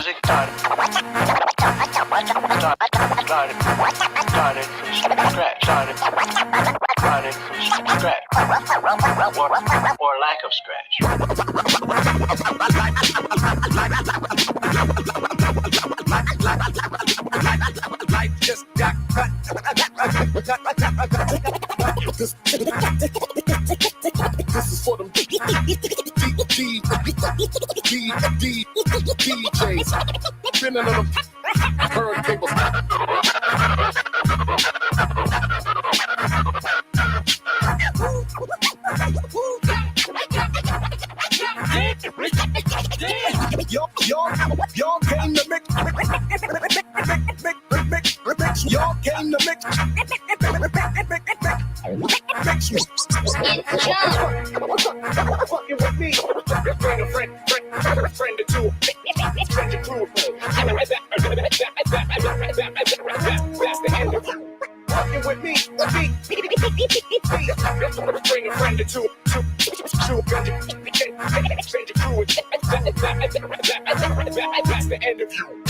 music started from scratch, or lack of scratch. Life just got cut. This is for them DJs. Spinning on them turntables. Y'all came to mix. Y'all came to mix. Fucking with me. Bring a friend or two. Change your crew. That's the end of you. Fucking with me. Bring a friend or two. Change your crew. That's the end of you.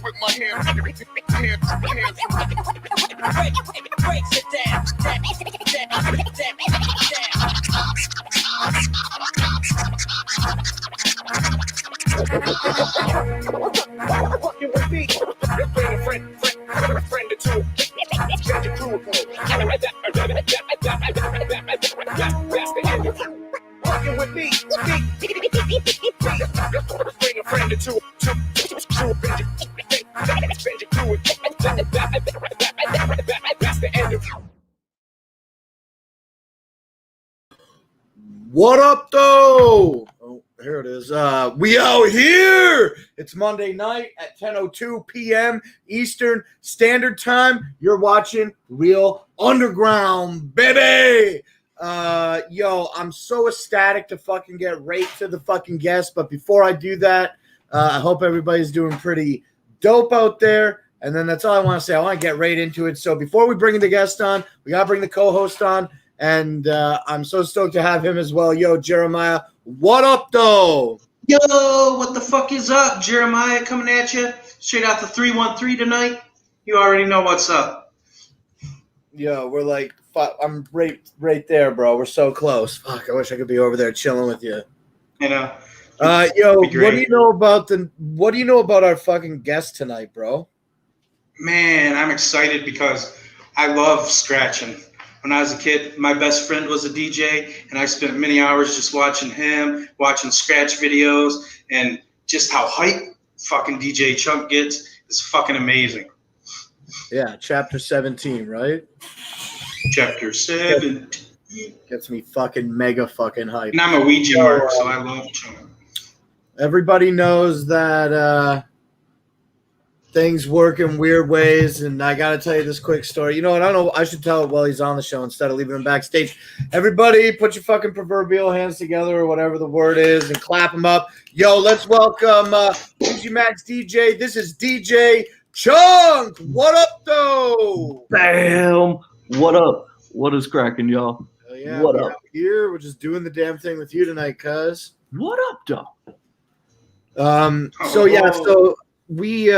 With my hands. Break, sit down. Fucking with me. Bring a friend or two. Change your crew. That's the end of you. Fucking with me. Bring a friend or two. Change your crew. That's the end of you. What up, though? Oh, here it is. We out here. It's Monday night at 10:02 p.m. Eastern Standard Time. You're watching Real Underground, baby. Yo, I'm so ecstatic to fucking get right to the fucking guest. But before I do that, I hope everybody's doing pretty dope out there. And then that's all I want to say. I want to get right into it. So before we bring the guest on, we got to bring the co-host on. And I'm so stoked to have him as well. Yo, Jeremiah, what up, though? Yo, what the fuck is up? Jeremiah coming at you straight out the 313 tonight. You already know what's up. Yo, we're like, fuck, I'm right there, bro. We're so close. Fuck, I wish I could be over there chilling with you. You know. Yo, what do you know about our fucking guest tonight, bro? Man, I'm excited because I love scratching. When I was a kid, my best friend was a DJ, and I spent many hours just watching him, watching scratch videos, and just how hype fucking DJ Chunk gets is fucking amazing. Yeah, chapter 17, right? Chapter 17. Gets me fucking mega fucking hype. And I'm a Ouija mark, so I love Chunk. Everybody knows that things work in weird ways, and I gotta tell you this quick story. You know what? I don't know. I should tell it while he's on the show instead of leaving him backstage. Everybody, put your fucking proverbial hands together, or whatever the word is, and clap them up. Yo, let's welcome Ouija Max DJ. This is DJ Chunk. What up, though? Bam! What up? What is cracking, y'all? Hell yeah, what we're up? out here, we're just doing the damn thing with you tonight, cuz. What up, though? So we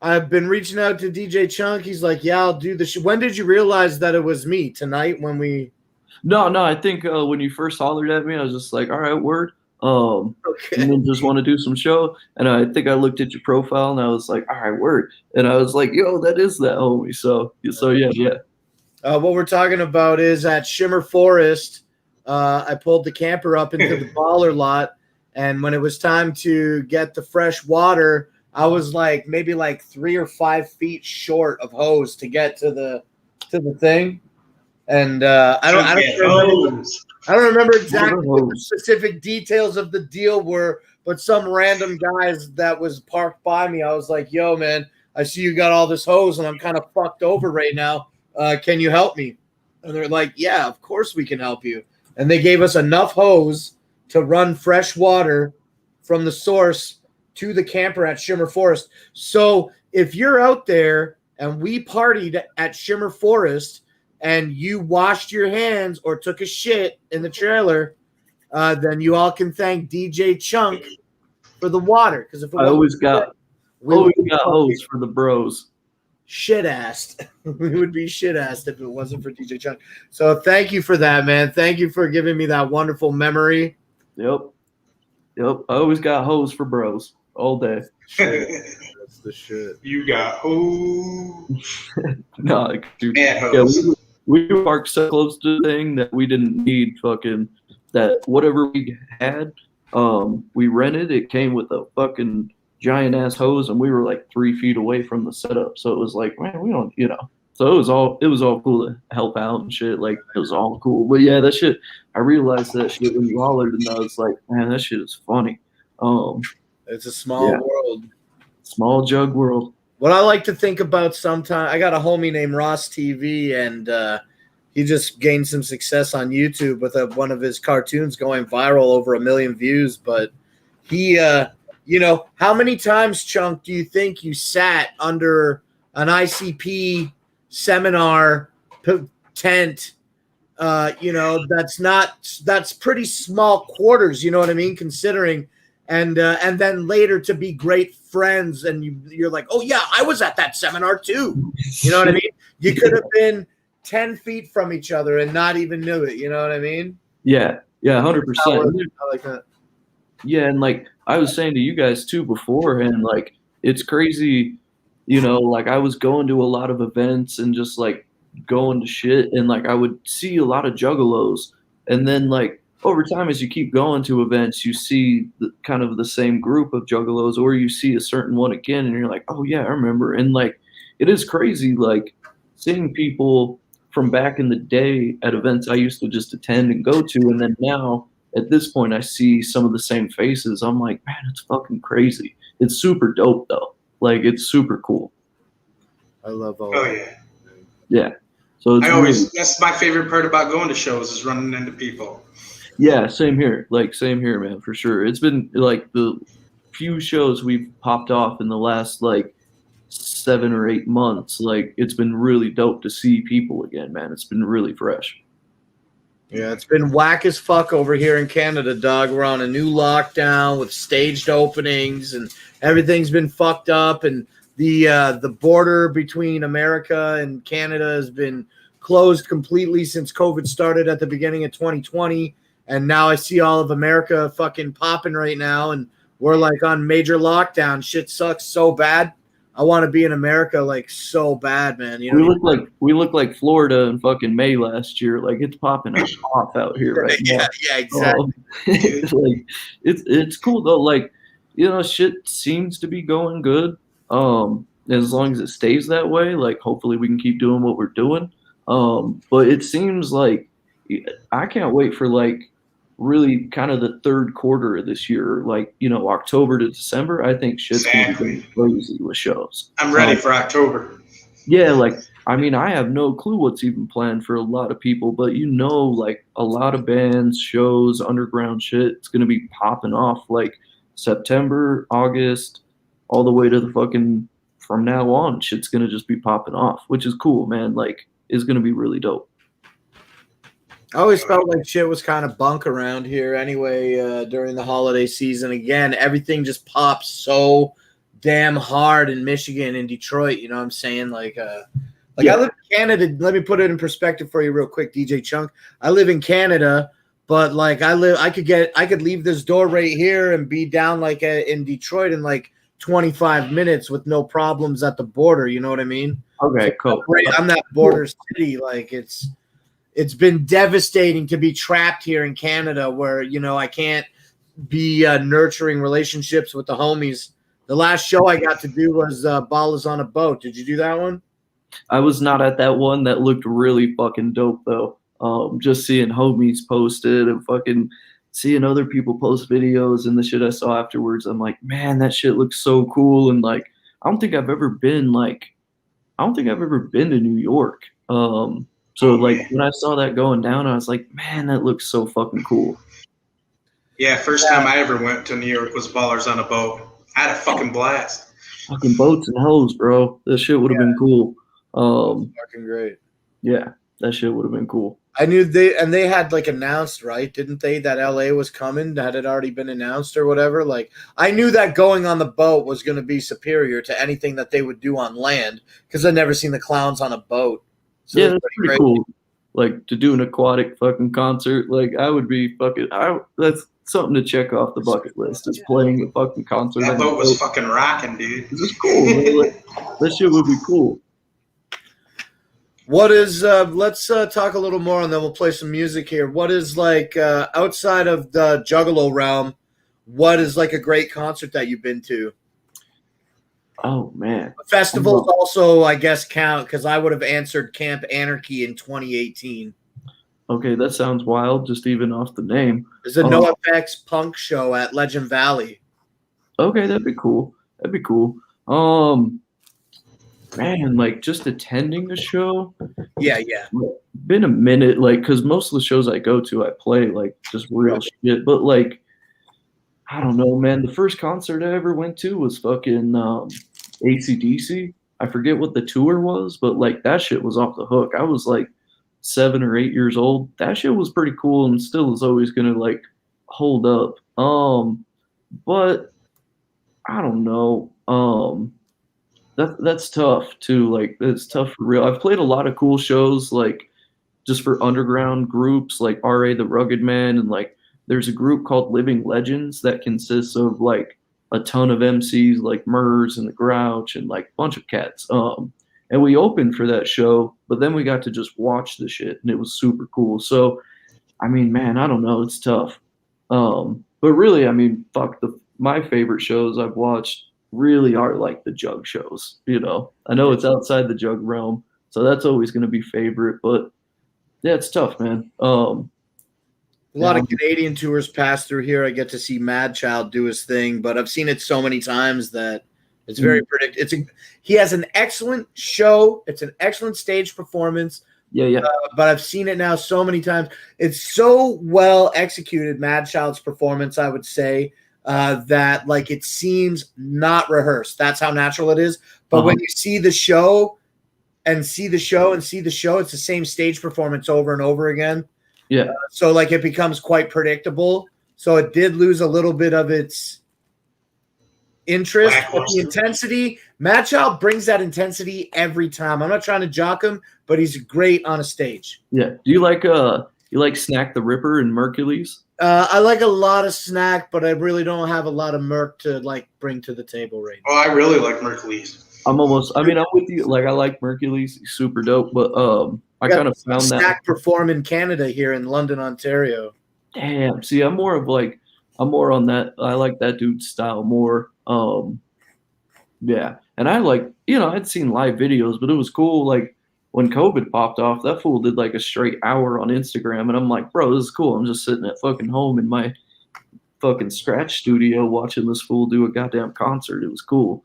I've been reaching out to DJ Chunk. He's like, yeah, I'll do the show. When did you realize that it was me? Tonight when we No, I think when you first hollered at me, I was just like, all right, word. okay. And then just want to do some show. And I think I looked at your profile and I was like, all right, word. And I was like, yo, that is that homie. So yeah. What we're talking about is at Shimmer Forest. I pulled the camper up into the baller lot, and when it was time to get the fresh water, I was like maybe like 3 or 5 feet short of hose to get to the thing. And I don't I don't remember exactly what the hose. specific details of the deal were, but some random guys that was parked by me, I was like, yo, man, I see you got all this hose and I'm kind of fucked over right now. Can you help me? And they're like, yeah, of course we can help you. And they gave us enough hose to run fresh water from the source to the camper at Shimmer Forest. So if you're out there and we partied at Shimmer Forest and you washed your hands or took a shit in the trailer, then you all can thank DJ Chunk for the water. Because if it I always got hose for the bros. shit-assed. We would be shit-assed if it wasn't for DJ Chunk. So thank you for that, man. Thank you for giving me that wonderful memory. Yep. I always got hose for bros all day. That's the shit. You got No, like, dude. man Yeah, hose. we parked so close to the thing that we didn't need fucking that whatever we had. We rented. It came with a fucking giant ass hose, and we were like 3 feet away from the setup. So it was like, man, we don't, So it was all cool to help out and shit. Like it was all cool. But yeah, that shit. I realized that shit when you hollered, and I was like, man, that shit is funny. It's a small world. Small jug world. What I like to think about sometimes, I got a homie named Ross TV, and he just gained some success on YouTube with one of his cartoons going viral, over 1 million views. But he, how many times, Chunk, do you think you sat under an ICP seminar tent? That's pretty small quarters. You know what I mean? Considering. And then later to be great friends, and you're like, oh yeah, I was at that seminar too. You know what I mean? You could have been 10 feet from each other and not even knew it. You know what I mean? Yeah, 100%. I like that. Yeah, and like I was saying to you guys too before, and like it's crazy, like I was going to a lot of events and just like going to shit, and like I would see a lot of juggalos, and then like over time, as you keep going to events, you see kind of the same group of juggalos, or you see a certain one again, and you're like, oh yeah, I remember. And like, it is crazy, like seeing people from back in the day at events I used to just attend and go to, and then now at this point, I see some of the same faces. I'm like, man, it's fucking crazy. It's super dope though. Like, it's super cool. I love all. Oh that. yeah. Yeah. So it's That's my favorite part about going to shows is running into people. Yeah, same here. Like, same here, man, for sure. It's been, like, the few shows we've popped off in the last, like, 7 or 8 months. Like, it's been really dope to see people again, man. It's been really fresh. Yeah, it's been whack as fuck over here in Canada, dog. We're on a new lockdown with staged openings, and everything's been fucked up. And the border between America and Canada has been closed completely since COVID started at the beginning of 2020. And now I see all of America fucking popping right now, and we're like on major lockdown. Shit sucks so bad. I want to be in America like so bad, man. You know, we look like Florida in fucking May last year. Like, it's popping off out here right now. Yeah, exactly. Like, it's cool though. Like, shit seems to be going good. As long as it stays that way, like hopefully we can keep doing what we're doing. But it seems like I can't wait for like really kind of the third quarter of this year, like, October to December. I think shit's going to be crazy with shows. I'm ready for October. Yeah, like, I mean, I have no clue what's even planned for a lot of people, but like a lot of bands, shows, underground shit, it's going to be popping off like September, August, all the way to the fucking, from now on, shit's going to just be popping off, which is cool, man. Like, it's going to be really dope. I always felt like shit was kind of bunk around here anyway during the holiday season. Again, everything just pops so damn hard in Michigan and Detroit. You know what I'm saying? I live in Canada. Let me put it in perspective for you real quick, DJ Chunk. I live in Canada, but like I could leave this door right here and be down like in Detroit in like 25 minutes with no problems at the border. You know what I mean? Okay, cool. I'm that border city. Like it's been devastating to be trapped here in Canada where, I can't be nurturing relationships with the homies. The last show I got to do was Ball is on a Boat. Did you do that one? I was not at that one. That looked really fucking dope, though. Just seeing homies post it and fucking seeing other people post videos and the shit I saw afterwards, I'm like, man, that shit looks so cool. And like, I don't think I've ever been to New York. So like when I saw that going down, I was like, man, that looks so fucking cool. Yeah, first time I ever went to New York was Ballers on a Boat. I had a fucking blast. Fucking boats and hoes, bro. That shit would have been cool. Fucking great. Yeah, that shit would have been cool. I knew they had like announced, right? Didn't they, that LA was coming? Had it already been announced or whatever? Like, I knew that going on the boat was going to be superior to anything that they would do on land because I'd never seen the clowns on a boat. So Yeah, that's pretty cool. Like to do an aquatic fucking concert, like I would be fucking. That's something to check off the bucket list. Is playing a fucking concert. That on a boat was fucking rocking, dude. This is cool. Man. Like, that shit would be cool. What is let's talk a little more and then we'll play some music here. What is like outside of the Juggalo realm, what is like a great concert that you've been to? Oh man, Festivals also, I guess, count because I would have answered Camp Anarchy in 2018. Okay, that sounds wild. Just even off the name. There's a NoFX punk show at Legend Valley. Okay, that'd be cool. That'd be cool. Man, like just attending the show. Yeah. Been a minute, like, because most of the shows I go to, I play like just real shit. But like, I don't know, man. The first concert I ever went to was fucking AC/DC. I forget what the tour was, but like that shit was off the hook. I was like 7 or 8 years old. That shit was pretty cool and still is always gonna like hold up. But I don't know. That's tough too. Like it's tough for real. I've played a lot of cool shows, like just for underground groups, like R.A. the Rugged Man, and like there's a group called Living Legends that consists of like a ton of MCs, like Murs and the Grouch and like a bunch of cats. And we opened for that show, but then we got to just watch the shit, and it was super cool. So, I mean, man, I don't know, it's tough. But really, I mean, my favorite shows I've watched really are like the Jug shows, you know. I know it's outside the Jug realm, so that's always going to be favorite, but yeah, it's tough, man. A lot of Canadian tours pass through here. I get to see Madchild do his thing, but I've seen it so many times that it's very predictable. He has an excellent show. It's an excellent stage performance. Yeah. But I've seen it now so many times. It's so well executed, Madchild's performance, I would say. That like it seems not rehearsed. That's how natural it is. But when you see the show, it's the same stage performance over and over again. Yeah. So like it becomes quite predictable. So it did lose a little bit of its interest, but the intensity. Madchild brings that intensity every time. I'm not trying to jock him, but he's great on a stage. Yeah. Do you like Snack the Ripper and Mercules? I like a lot of Snack, but I really don't have a lot of Merc to like bring to the table right now. Oh, I really like Mercules. I'm with you. Like I like Mercules, he's super dope, but I kind of found that Snack perform in Canada here in London, Ontario. Damn. See, I'm more on that. I like that dude's style more. Yeah. And I like, I'd seen live videos, but it was cool. Like when COVID popped off, that fool did like a straight hour on Instagram. And I'm like, bro, this is cool. I'm just sitting at fucking home in my fucking scratch studio watching this fool do a goddamn concert. It was cool.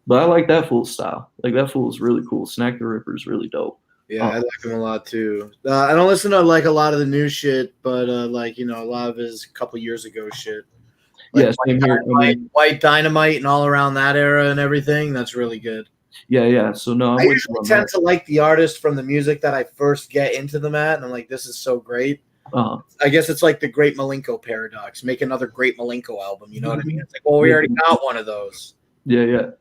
But I like that fool's style. Like that fool is really cool. Snack the Ripper is really dope. Yeah, I like him a lot too. I don't listen to like a lot of the new shit, but a lot of his couple years ago shit. Like yeah, same here. White Dynamite and all around that era and everything. That's really good. Yeah. So no, I usually tend to like the artist from the music that I first get into them at, and I'm like, this is so great. I guess it's like the Great Malenko paradox. Make another Great Malenko album. You know what I mean? It's like, well, we already got one of those. Yeah.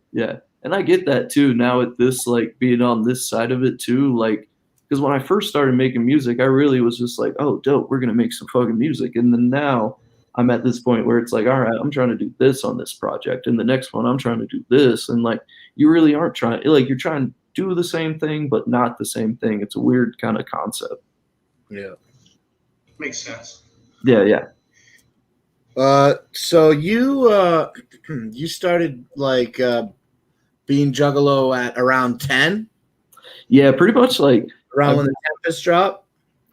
And I get that too now at this, like being on this side of it too. Like, because when I first started making music, I really was just like, oh, dope, we're going to make some fucking music. And then now I'm at this point where it's like, all right, I'm trying to do this on this project. And the next one, I'm trying to do this. And like, you really aren't trying, like you're trying to do the same thing, but not the same thing. It's a weird kind of concept. Yeah. Makes sense. Yeah. So you started like being Juggalo at around 10? Yeah, pretty much like Around when the Tempest dropped?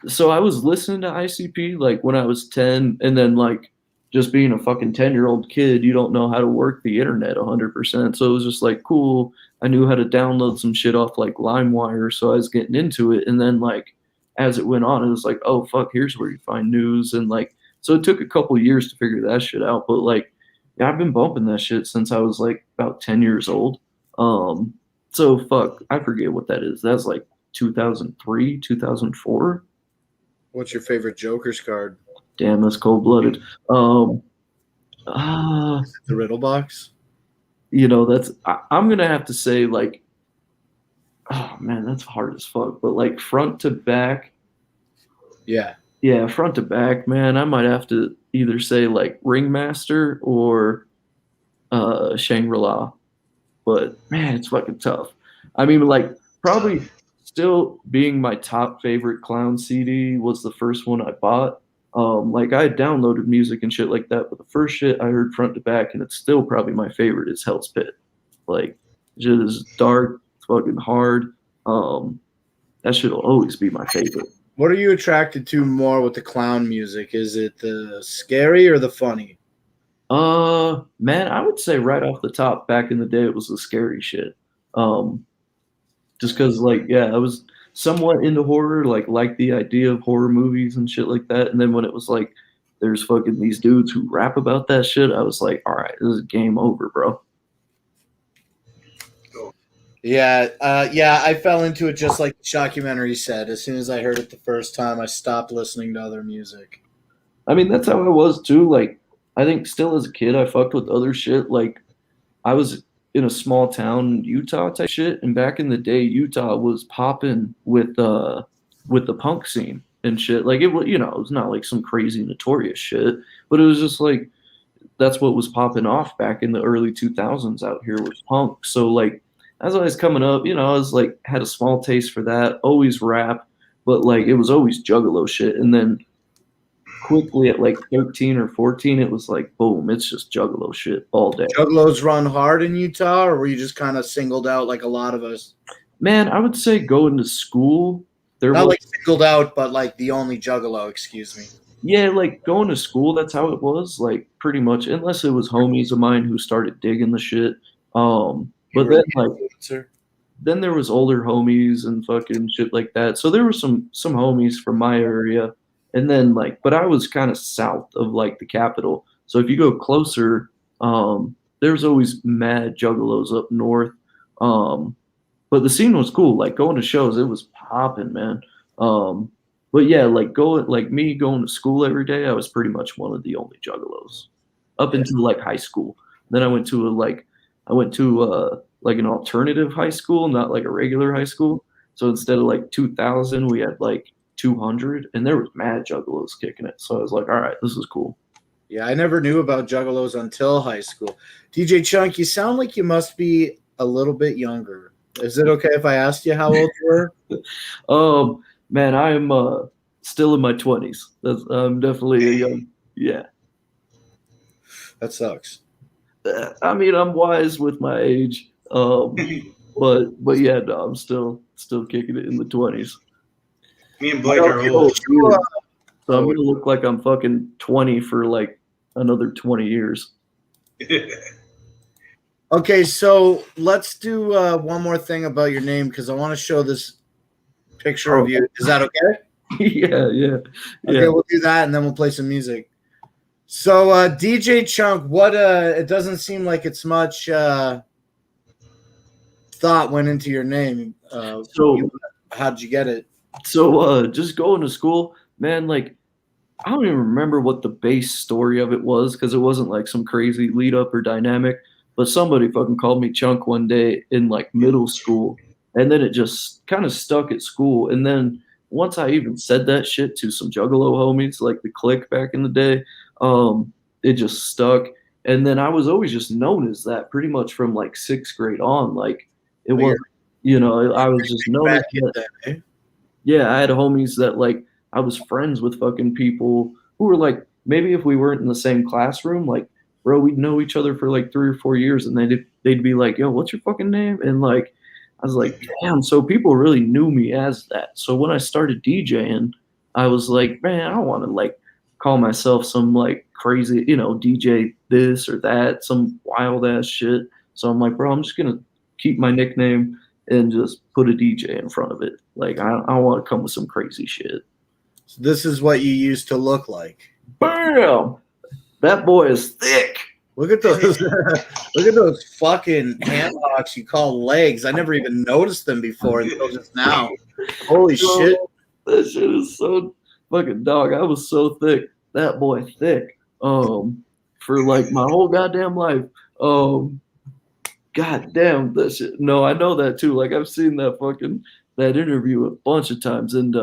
So I was listening to ICP like when I was 10, and then like just being a fucking 10-year-old kid, you don't know how to work the internet 100%. So it was just like cool. I knew how to download some shit off like LimeWire, so I was getting into it. And then like as it went on, it was like, oh fuck, here's where you find news. And like so it took a couple years to figure that shit out. But like yeah, I've been bumping that shit since I was like about 10 years old. So fuck, I forget what that is. That's like 2003, 2004. What's your favorite Joker's card? Damn, that's cold blooded. The Riddle Box? You know, I'm gonna have to say like, oh man, that's hard as fuck. But like front to back, Yeah. front to back, man, I might have to either say like Ringmaster or Shangri-La. But man, it's fucking tough. I mean, like probably still being my top favorite Clown CD was the first one I bought. Like I had downloaded music and shit like that, but the first shit I heard front to back, and it's still probably my favorite, is Hell's Pit. Like, just dark, fucking hard. That shit will always be my favorite. What are you attracted to more with the Clown music? Is it the scary or the funny? Man, I would say right off the top, back in the day, it was the scary shit. Just because, like, yeah, I was somewhat into horror, like the idea of horror movies and shit like that. And then when it was like, there's fucking these dudes who rap about that shit, I was like, all right, this is game over, bro. Yeah, I fell into it just like the Shockumentary said. As soon as I heard it the first time, I stopped listening to other music. I mean, that's how I was too. Like, I think still as a kid, I fucked with other shit. Like, I was in a small town, Utah type shit, and back in the day, Utah was popping with the punk scene and shit. Like, it was, you know, it was not like some crazy notorious shit, but it was just like that's what was popping off back in the early 2000s out here was punk. So like, as I was coming up, you know, I was like had a small taste for that. Always rap, but like it was always Juggalo shit, and then quickly at like 13 or 14, it was like, boom, it's just Juggalo shit all day. Juggalos run hard in Utah, or were you just kind of singled out like a lot of us? Man, I would say going to school, there Not was, like singled out, but like the only Juggalo, excuse me. yeah, like going to school, that's how it was, like pretty much, unless it was homies of mine who started digging the shit. But then like, then there was older homies and fucking shit like that. So there were some homies from my area. And then like, but I was kind of south of like the capital. So if you go closer, there's always mad Juggalos up north. But the scene was cool. Like going to shows, it was popping, man. But yeah, like me going to school every day, I was pretty much one of the only Juggalos up until like high school. Then I went to like an alternative high school, not like a regular high school. So instead of like 2,000, we had like 200, and there was mad Juggalos kicking it. So I was like, all right, this is cool. Yeah, I never knew about Juggalos until high school. DJ Chunk, you sound like you must be a little bit younger. Is it okay if I asked you how old you were? Man, I am still in my 20s. I'm definitely a young, yeah. That sucks. I mean, I'm wise with my age, but yeah, no, I'm still kicking it in the 20s. Me and Blake are old. So I'm gonna look like I'm fucking 20 for like another 20 years. Okay, so let's do one more thing about your name because I want to show this picture of you. Is that okay? Yeah. Okay, we'll do that and then we'll play some music. So DJ Chunk, what it doesn't seem like it's much thought went into your name. How did you get it? So just going to school, man, like I don't even remember what the base story of it was because it wasn't like some crazy lead up or dynamic, but somebody fucking called me Chunk one day in like middle school, and then it just kind of stuck at school. And then once I even said that shit to some Juggalo homies, like the Click back in the day, it just stuck. And then I was always just known as that pretty much from like 6th grade on. Like it was, you know, I was just known as that. Yeah, I had homies that like I was friends with fucking people who were like, maybe if we weren't in the same classroom, like, bro, we'd know each other for like 3 or 4 years, and they'd be like, yo, what's your fucking name? And like I was like, damn, so people really knew me as that. So when I started DJing, I was like, man, I don't want to like call myself some like crazy, DJ this or that, some wild ass shit. So I'm like, bro, I'm just gonna keep my nickname and just put a DJ in front of it. Like I don't want to come with some crazy shit. So this is what you used to look like. Bam! That boy is thick. Look at those look at those fucking handlocks you call legs. I never even noticed them before until just now. Holy shit. That shit is so fucking dog. I was so thick. That boy thick. For like my whole goddamn life. God damn that shit. No, I know that too. Like I've seen that interview a bunch of times and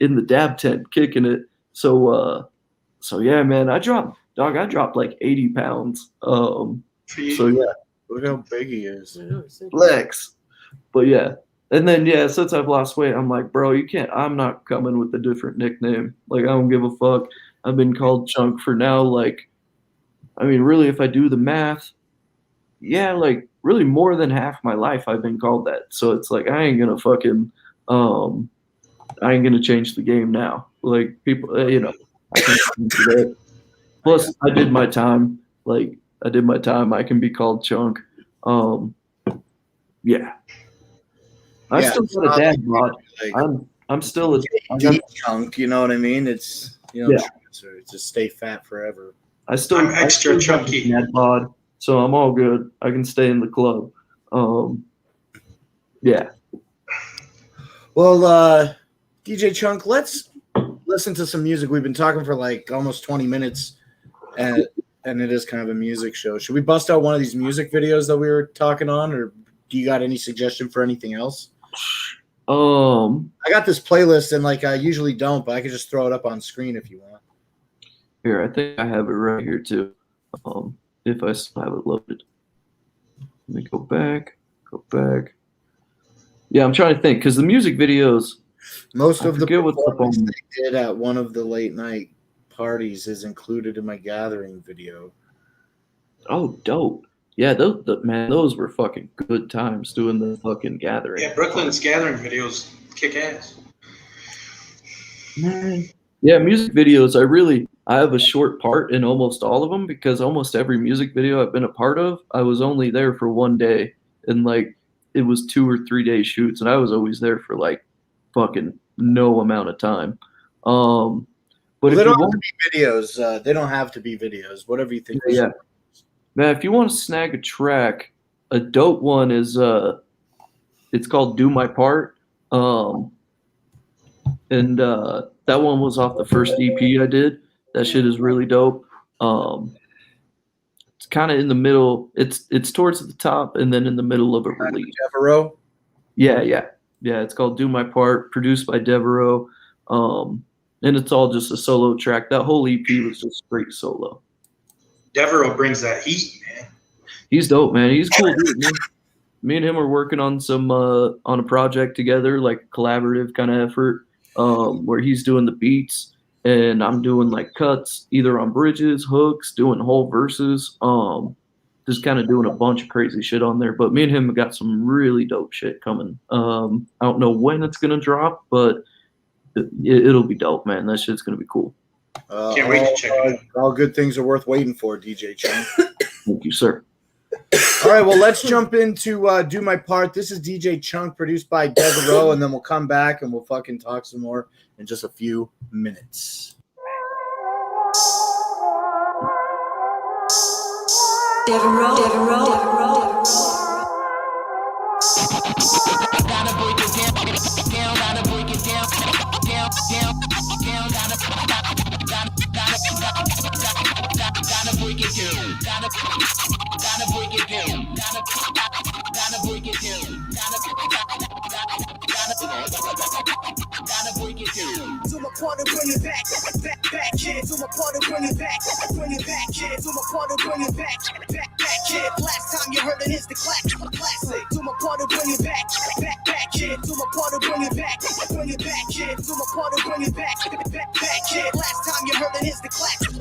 in the dab tent kicking it. So yeah, man, I dropped like 80 pounds. So yeah, Look how big he is. flex. But yeah. And then yeah, since I've lost weight, I'm like, bro, I'm not coming with a different nickname. Like I don't give a fuck. I've been called Chunk for now, like, I mean, really, if I do the math, yeah, like really more than half my life I've been called that. So it's like I ain't gonna change the game now. Like people, I can't do that. Plus, I did my time. Like I did my time. I can be called Chunk. Yeah. I Yeah, still it's got not a dad like- bod. like I'm still a deep chunk, you know what I mean? It's Yeah. just stay fat forever. I'm extra I still got chunky. a dad bod, so I'm all good. I can stay in the club. Yeah. Well, DJ Chunk, let's listen to some music. We've been talking for like almost 20 minutes, and it is kind of a music show. Should we bust out one of these music videos that we were talking on, or do you got any suggestion for anything else? I got this playlist, and like I usually don't, but I could just throw it up on screen if you want. Here, I think I have it right here too. If I still have it loaded. Let me go back. Yeah, I'm trying to think because the music videos. Most I of the forget what's up performance on- they did at one of the late night parties is included in my gathering video. Oh, dope. Yeah, those were fucking good times doing the fucking gathering. Yeah, Brooklyn's gathering videos kick ass. Man. Yeah, music videos. I have a short part in almost all of them because almost every music video I've been a part of, I was only there for one day, and like it was 2 or 3 day shoots, and I was always there for like fucking no amount of time. But Well, if they you don't have want, to be videos. They don't have to be videos. Whatever you think. yeah, man, if you want to snag a track, a dope one is it's called "Do My Part," and that one was off the first EP I did. That shit is really dope. It's kind of in the middle. It's towards the top and then in the middle of a release. Devereaux. Yeah. It's called "Do My Part," produced by Devereaux, and it's all just a solo track. That whole EP was just straight solo. Devereaux brings that heat, man. He's dope, man. He's cool dude. Me and him are working on some on a project together, like a collaborative kind of effort, where he's doing the beats and I'm doing like cuts, either on bridges, hooks, doing whole verses, just kind of doing a bunch of crazy shit on there. But me and him have got some really dope shit coming. I don't know when it's gonna drop, but it'll be dope, man. That shit's gonna be cool. Can't wait to check it out. All good things are worth waiting for, DJ Chunk. Thank you, sir. All right, well, let's jump into Do My Part. This is DJ Chunk, produced by Devereaux, and then we'll come back and we'll fucking talk some more in just a few minutes. Do my part and bring it back, kid. Do my part and bring it back, kid. Do my part and bring it back, kid. Last time you heard it is the classic. Do my part and bring it back, kid. Do my part and bring it back, kid. Do my part and bring it back, kid. Last time you heard it is the classic.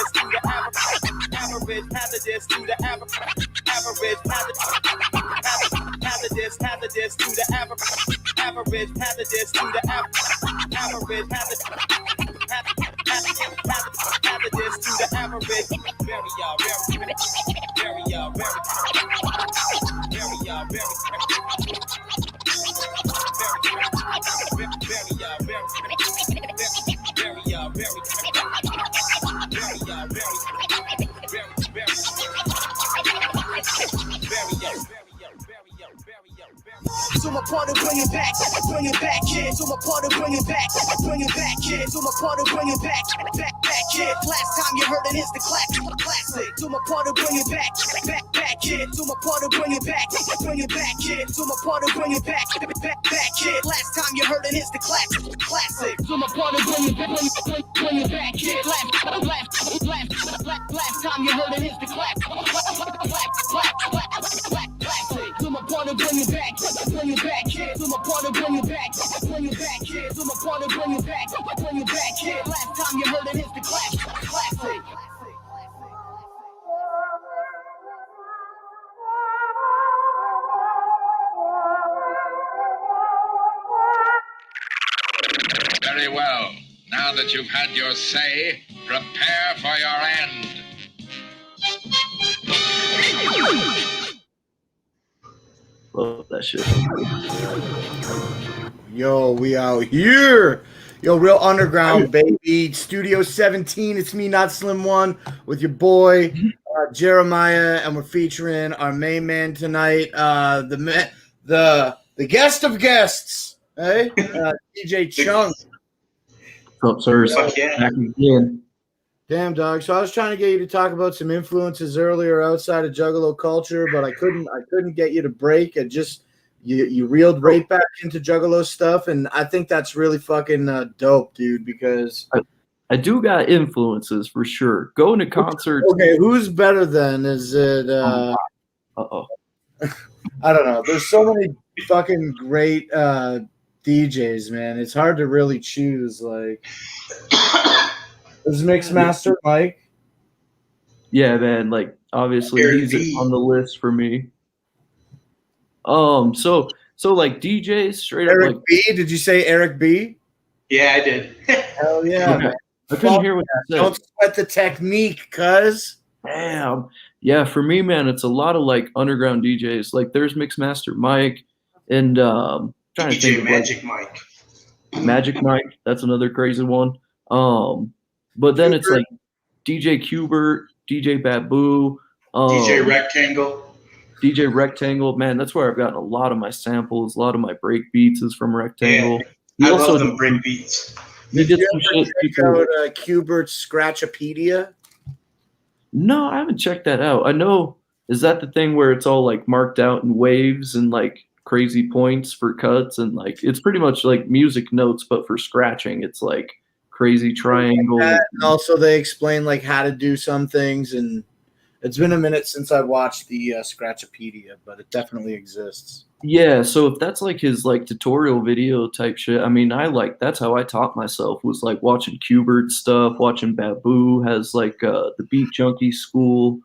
hazardous to the average, hazardous to the average, hazardous to the average, hazardous to the average, hazardous to the average. Very So my part of bring it back, kids. So my part of bring it back, kids. So my part of bring it back, kid. Last time you heard it is the classic. So my part of bring it back, kid. So my part of bring it back, kid. So my part of bring it back, kid. Last time you heard it is the classic. So my part of bring it back, kid. Last time you heard it is the classic. So my part of bring it back, kid. So my part of bring it back, kid. So my part of bring it back, kid. Last time you heard it is the classic. Very well. Now that you've had your say, prepare for your end. Love that shit. Yo, we out here. Yo, Real Underground, baby. Studio 17. It's me, Not Slim One, with your boy Jeremiah, and we're featuring our main man tonight, the guest of guests, hey, DJ Chung. What's up, sirs? Fuck yeah. Back again. Damn, dog. So I was trying to get you to talk about some influences earlier outside of Juggalo culture, but I couldn't get you to break. It just you reeled right back into Juggalo stuff, and I think that's really fucking dope, dude. Because I do got influences for sure. Going to concerts. Okay, who's better then? Is it? Uh-oh. I don't know. There's so many fucking great DJs, man. It's hard to really choose. Like, is Mixmaster Mike? Yeah, man. Like, obviously, Eric he's B. on the list for me. So like DJs straight up. Eric Like, B. Did you say Eric B? Yeah, I did. Hell yeah. okay. I couldn't hear what you said. Don't sweat the technique, cuz. Damn. Yeah, for me, man, it's a lot of like underground DJs. Like, there's Mixmaster Mike and trying to think DJ of, Magic Mike. Magic Mike. That's another crazy one. But then it's like DJ Qbert, DJ Babu, DJ Rectangle. DJ Rectangle. Man, that's where I've gotten a lot of my samples. A lot of my break beats is from Rectangle. I He also love them break beats. he did you some ever shit. check people- out Qbert's Scratchopedia? No, I haven't checked that out. I know. Is that the thing where it's all like marked out in waves and like crazy points for cuts, and like it's pretty much like music notes, but for scratching, it's like crazy triangle. And also, they explain like how to do some things, and it's been a minute since I watched the Scratchopedia, but it definitely exists. Yeah, so if that's like his like tutorial video type shit, I mean, that's how I taught myself, was like watching Qbert stuff, watching Babu has like the Beat Junkie School.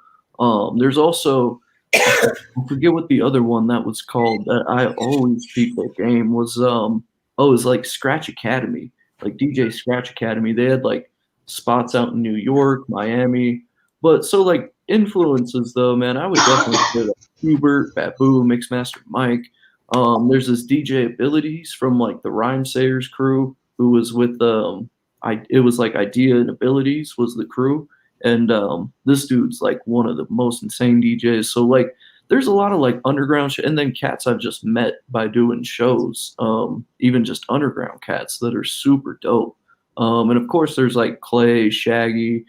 There's also I forget what the other one that was called that I always peep that game was. It was like Scratch Academy, like DJ Scratch Academy. They had like spots out in New York, Miami, but so like influences though, man, I would definitely say that Qbert, Babu, Mixmaster Mike. There's this DJ Abilities from like the Rhyme Sayers crew who was with it was like Idea and Abilities was the crew. And this dude's like one of the most insane DJs. So like there's a lot of like underground shit, and then cats I've just met by doing shows, even just underground cats that are super dope. And of course there's like Clay, Shaggy,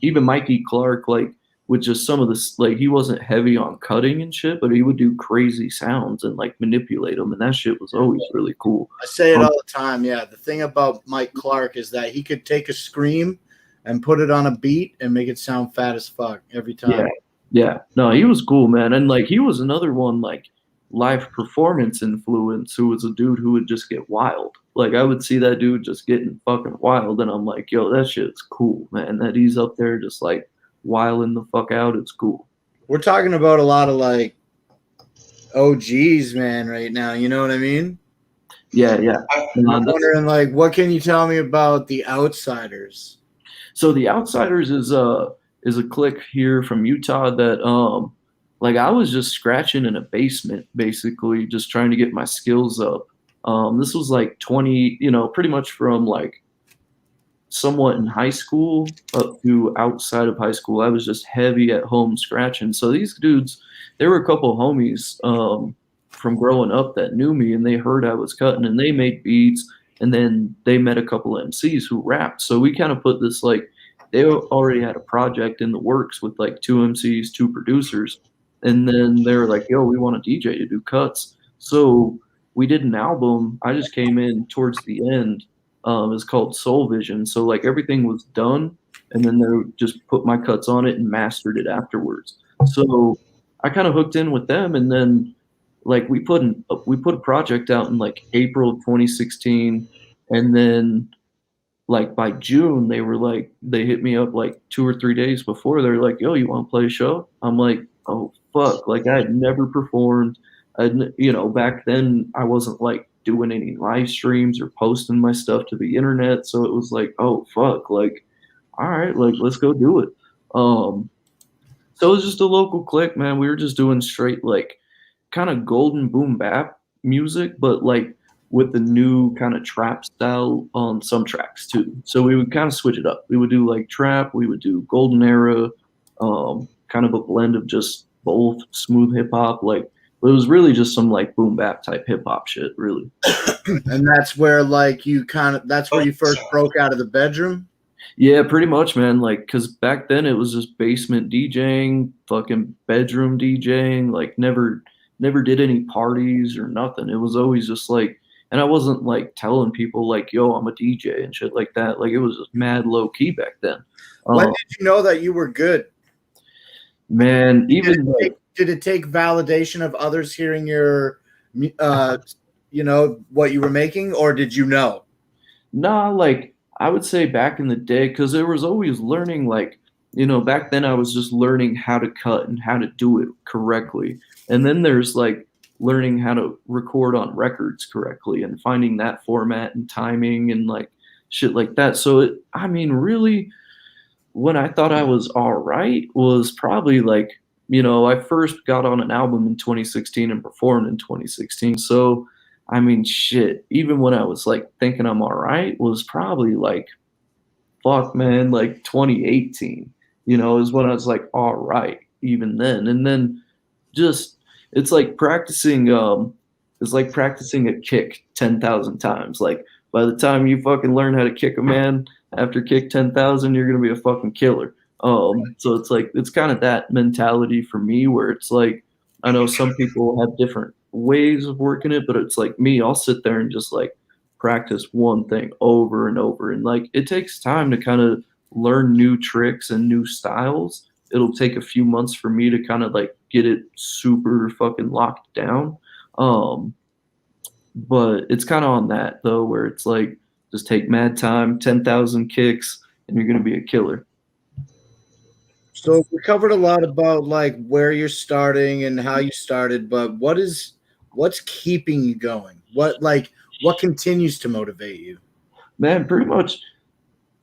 even Mikey Clark, like with just some of this, like he wasn't heavy on cutting and shit, but he would do crazy sounds and like manipulate them, and that shit was always really cool. I say it all the time. Yeah, the thing about Mike Clark is that he could take a scream and put it on a beat and make it sound fat as fuck every time. Yeah. No, he was cool, man. And like he was another one like live performance influence who was a dude who would just get wild. Like I would see that dude just getting fucking wild, and I'm like, yo, that shit's cool, man. That he's up there just like wilding the fuck out. It's cool. We're talking about a lot of like OGs, man, right now. You know what I mean? Yeah, yeah. I'm wondering, like, what can you tell me about the Outsiders? So the Outsiders is a clique here from Utah that like I was just scratching in a basement, basically, just trying to get my skills up. This was like 20, pretty much from like somewhat in high school up to outside of high school. I was just heavy at home scratching. So these dudes, there were a couple of homies from growing up that knew me, and they heard I was cutting, and they made beats, and then they met a couple of MCs who rapped. So we kind of put this like, they already had a project in the works with like 2 MCs, 2 producers, and then they were like, yo, we want a DJ to do cuts. So we did an album. I just came in towards the end. It's called Soul Vision. So like everything was done, and then they just put my cuts on it and mastered it afterwards. So I kind of hooked in with them, and then like we put a project out in like April of 2016, and then like by June they hit me up like 2 or 3 days before. They're like, yo, you want to play a show? I'm like, oh fuck, like I had never performed. Back then I wasn't like doing any live streams or posting my stuff to the internet, so it was like, oh fuck, like all right, like let's go do it. So it was just a local clique, man. We were just doing straight like kind of golden boom bap music, but like with the new kind of trap style on some tracks too. So we would kind of switch it up. We would do like trap, we would do golden era, kind of a blend of just both, smooth hip hop. Like it was really just some like boom bap type hip hop shit, really. And that's where like that's where you first broke out of the bedroom? Yeah, pretty much, man. Like, cause back then it was just basement DJing, fucking bedroom DJing, like never did any parties or nothing. It was always just like, and I wasn't like telling people like, yo, I'm a DJ and shit like that. Like it was just mad low key back then. When did you know that you were good? Man, even did it take validation of others hearing your, what you were making, or did you know? Nah, like I would say back in the day, because there was always learning, like, back then I was just learning how to cut and how to do it correctly. And then there's like learning how to record on records correctly and finding that format and timing and like shit like that. So really when I thought I was all right was probably like, I first got on an album in 2016 and performed in 2016. So, shit, even when I was like thinking I'm all right was probably like, fuck, man, like 2018, is when I was like, all right, even then. And then just, it's like practicing a kick 10,000 times. Like by the time you fucking learn how to kick a man after kick 10,000, you're going to be a fucking killer. So it's like, it's kind of that mentality for me where it's like, I know some people have different ways of working it, but it's like me, I'll sit there and just like practice one thing over and over. And like, it takes time to kind of learn new tricks and new styles. It'll take a few months for me to kind of like get it super fucking locked down. But it's kind of on that though, where it's like, just take mad time, 10,000 kicks, and you're going to be a killer. So we covered a lot about like where you're starting and how you started, but what's keeping you going? What continues to motivate you? Man, pretty much.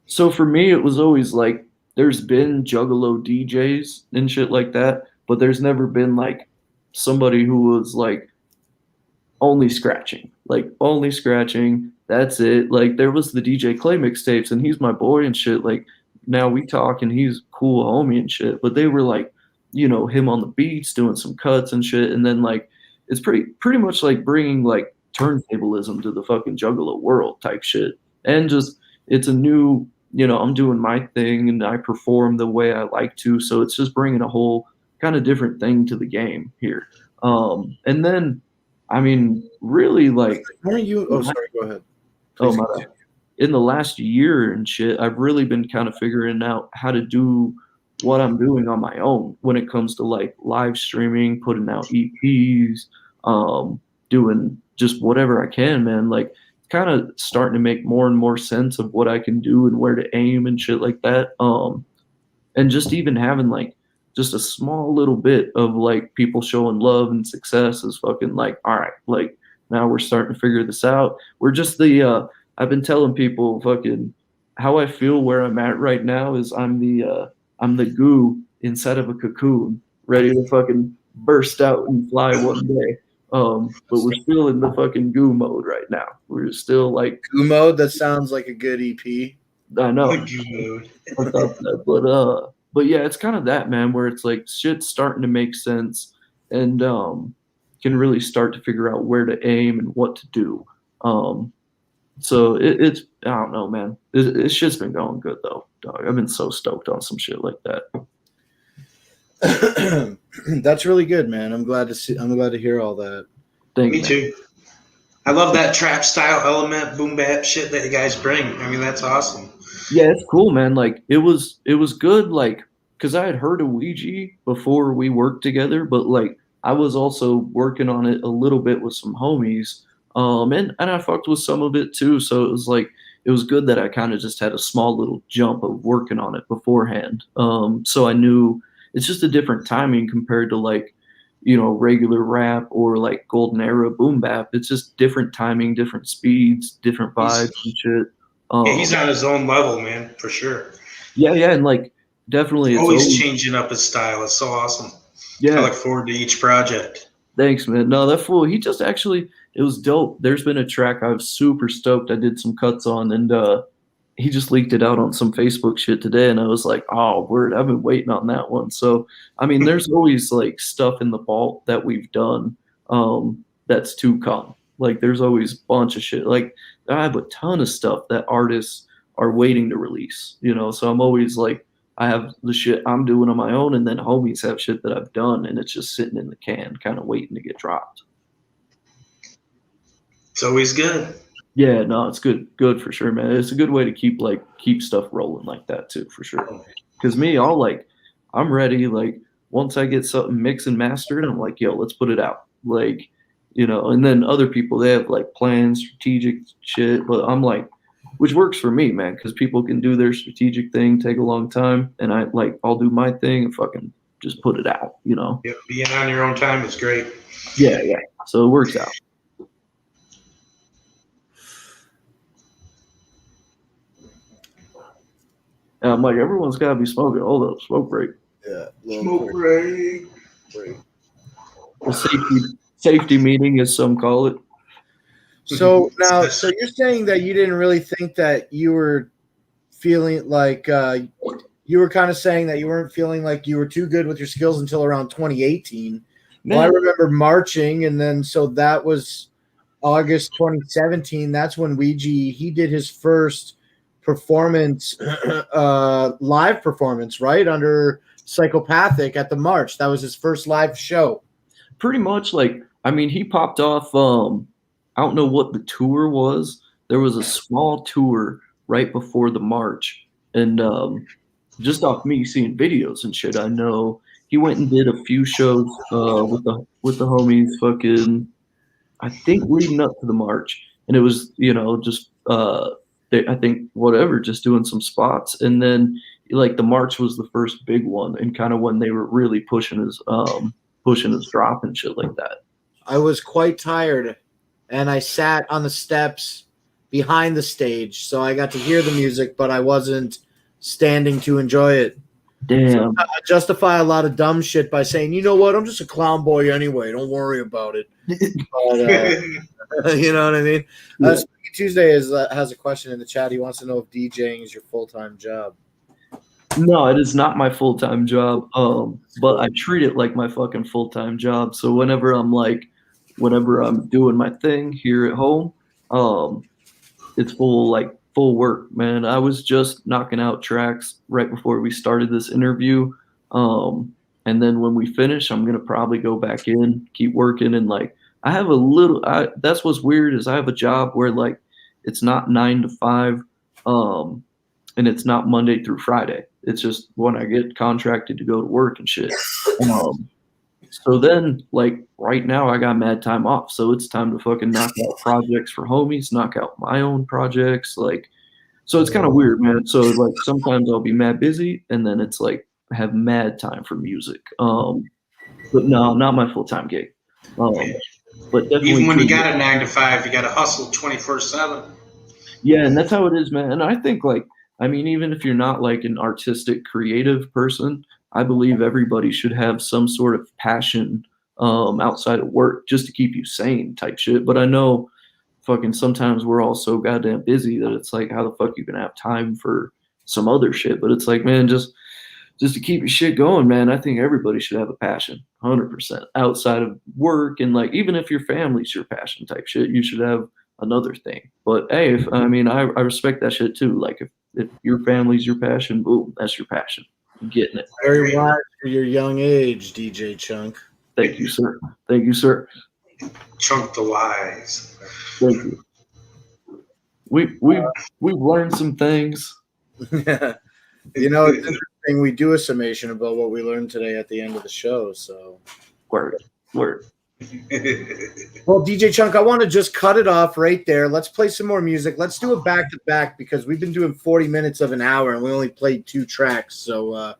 So for me, it was always like, there's been Juggalo DJs and shit like that, but there's never been like somebody who was like only scratching. That's it. Like there was the DJ Clay mixtapes, and he's my boy and shit. Like now we talk and he's a cool homie and shit, but they were like, him on the beats doing some cuts and shit. And then like, it's pretty much like bringing like turntablism to the fucking Juggalo world type shit. And just, it's a new, I'm doing my thing and I perform the way I like to. So it's just bringing a whole kind of different thing to the game here. And then, really like, Aren't you? Oh, sorry. Go ahead. Oh my God. In the last year and shit, I've really been kind of figuring out how to do what I'm doing on my own when it comes to like live streaming, putting out EPs, doing just whatever I can, man. Like kind of starting to make more and more sense of what I can do and where to aim and shit like that. And just even having like just a small little bit of like people showing love and success is fucking like, all right, like now we're starting to figure this out. We're just I've been telling people fucking how I feel where I'm at right now is I'm the goo inside of a cocoon, ready to fucking burst out and fly one day. But we're still in the fucking goo mode right now. We're still like Goo mode. That sounds like a good EP. I know. Dude. I thought that, but yeah, it's kind of that, man, where it's like shit's starting to make sense and can really start to figure out where to aim and what to do. So it's I don't know, man. It's shit's been going good though, dog. I've been so stoked on some shit like that. That's really good, man. I'm glad to hear all that. Thank Me you. too. I love that trap style element, boom bap shit that you guys bring. I mean, that's awesome. Yeah, it's cool, man. Like it was good, like because I had heard of Ouija before we worked together, but like I was also working on it a little bit with some homies, and I fucked with some of it too. So it was like it was good that I kind of just had a small little jump of working on it beforehand. So I knew it's just a different timing compared to like regular rap or like golden era boom bap. It's just different timing, different speeds, different vibes and shit. Yeah, he's on his own level, man, for sure. Yeah, and like definitely it's Always changing up his style. It's so awesome. I look forward to each project. Thanks, man. No, that fool, he just actually, it was dope. There's been a track I was super stoked I did some cuts on, and he just leaked it out on some Facebook shit today, and I was like, oh, word, I've been waiting on that one. So, I mean, there's always like stuff in the vault that we've done that's to come. Like, there's always a bunch of shit. Like, I have a ton of stuff that artists are waiting to release, so I'm always like, I have the shit I'm doing on my own, and then homies have shit that I've done, and it's just sitting in the can, kind of waiting to get dropped. It's always good. Yeah, no, it's good for sure, man. It's a good way to keep stuff rolling like that too, for sure. Because me, I'm ready. Like once I get something mixed and mastered, I'm like, yo, let's put it out. Like, and then other people, they have like plans, strategic shit, but I'm like, which works for me, man, because people can do their strategic thing, take a long time, and I'll do my thing and fucking just put it out, Yeah, being on your own time is great. Yeah. So it works out. And I'm like, everyone's got to be smoking. Hold up, smoke break. Yeah. Smoke break. A safety meeting, as some call it. So now, so you're saying that you didn't really think that you were feeling like you were kind of saying that you weren't feeling like you were too good with your skills until around 2018. Well, I remember marching, and then so that was August 2017. That's when Ouija, he did his first performance, live performance, right, under Psychopathic at the March. That was his first live show. Pretty much, like, I mean, he popped off. I don't know what the tour was. There was a small tour right before the March, and just off me seeing videos and shit, I know he went and did a few shows with the homies, fucking, I think leading up to the March, and it was just I think whatever, just doing some spots, and then like the March was the first big one, and kind of when they were really pushing his drop and shit like that. I was quite tired, and I sat on the steps behind the stage, so I got to hear the music, but I wasn't standing to enjoy it. Damn. So I justify a lot of dumb shit by saying, you know what, I'm just a clown boy anyway. Don't worry about it. But, you know what I mean? Yeah. Tuesday has a question in the chat. He wants to know if DJing is your full-time job. No, it is not my full-time job. But I treat it like my fucking full-time job. So whenever I'm doing my thing here at home, it's full work, man. I was just knocking out tracks right before we started this interview. And then when we finish, I'm going to probably go back in, keep working. And like, I have that's what's weird is I have a job where like, it's not 9 to 5. And it's not Monday through Friday. It's just when I get contracted to go to work and shit. So then, like right now, I got mad time off, so it's time to fucking knock out projects for homies, knock out my own projects, like. So it's kind of weird, man. So like sometimes I'll be mad busy, and then it's like I have mad time for music. But no, not my full time gig. But definitely Even when you true. got a 9 to 5, you got to hustle 24/7. Yeah, and that's how it is, man. And I think like I mean, even if you're not like an artistic, creative person, I believe everybody should have some sort of passion outside of work just to keep you sane type shit. But I know fucking sometimes we're all so goddamn busy that it's like how the fuck you gonna have time for some other shit. But it's like, man, just to keep your shit going, man, I think everybody should have a passion 100% outside of work. And like even if your family's your passion type shit, you should have another thing. But hey, if I mean I respect that shit too. Like if your family's your passion, boom, that's your passion. I'm getting it. Very wise for your young age, DJ Chunk. Thank you, sir. Thank you, sir. Chunk the wise. Thank you. We've learned some things. You know, it's interesting. We do a summation about what we learned today at the end of the show. So, Word. well, DJ Chunk, I want to just cut it off right there. Let's play some more music. Let's do it back to back because we've been doing 40 minutes of an hour and we only played 2 tracks. So,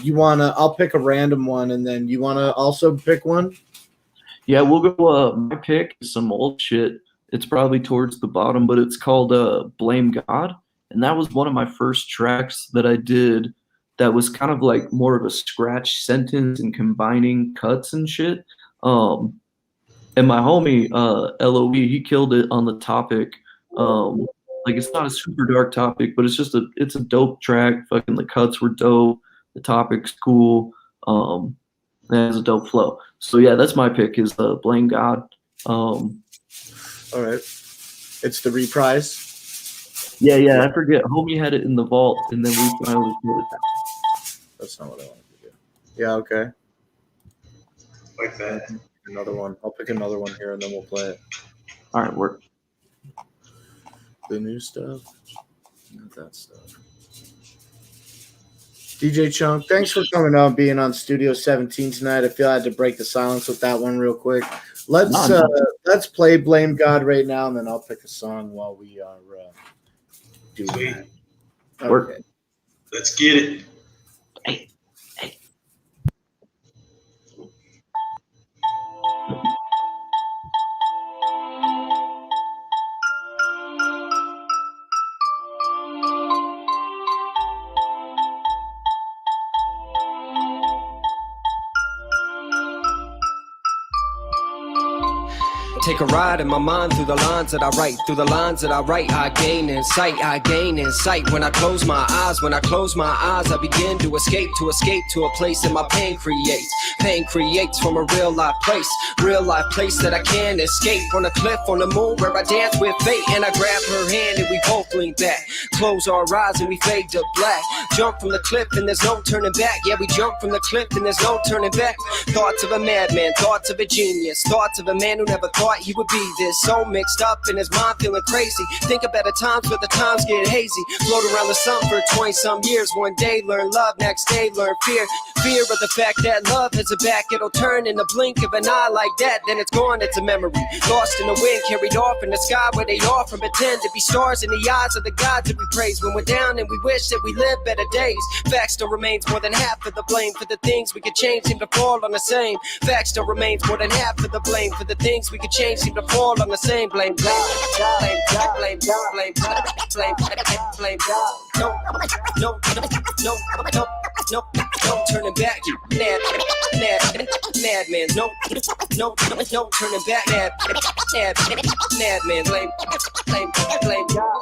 you want to? I'll pick a random one, and then you want to also pick one. Yeah, we'll go. My pick is some old shit. It's probably towards the bottom, but it's called "Blame God," and that was one of my first tracks that I did. That was kind of like more of a scratch sentence and combining cuts and shit. And my homie LOE, he killed it on the topic. Like it's not a super dark topic, but it's a dope track. Fucking the cuts were dope. The topic's cool. It has a dope flow. So yeah, that's my pick is Blame God. All right. It's the reprise. Yeah, I forget. Homie had it in the vault, and then we finally put it. That's not what I wanted to do. Yeah, okay. Like that. Another one. I'll pick another one here, and then we'll play it. All right, work. The new stuff. Not that stuff. DJ Chunk, thanks for coming out and being on Studio 17 tonight. I feel I had to break the silence with that one real quick. Let's play Blame God right now, and then I'll pick a song while we are doing Sweet. that. Work. Okay. Let's get it. Hey. Take a ride in my mind through the lines that I write. Through the lines that I write, I gain insight. I gain insight. When I close my eyes, I begin to escape to a place that my pain creates. Pain creates from a real life place that I can't escape. On a cliff, on the moon, where I dance with fate. And I grab her hand and we both lean back. Close our eyes and we fade to black. Jump from the cliff and there's no turning back. Yeah, we jump from the cliff and there's no turning back. Thoughts of a madman, thoughts of a genius. Thoughts of a man who never thought he would be this. So mixed up in his mind, feeling crazy. Think of better times, but the times get hazy. Float around the sun for 20-some years. One day learn love, next day learn fear. Fear of the fact that love has a back. It'll turn in the blink of an eye like that. Then it's gone, it's a memory. Lost in the wind, carried off in the sky where they often pretend to be stars in the eyes of the gods that we praise. When we're down and we wish that we lived better days. Fact still remains more than half of the blame for the things we could change seem to fall on the same. Fact still remains more than half of the blame for the things we could change seem to fall on the same. Blame God, blame God, blame God, blame God, blame God. No turning back. Madman, no turning back. Madman, blame God.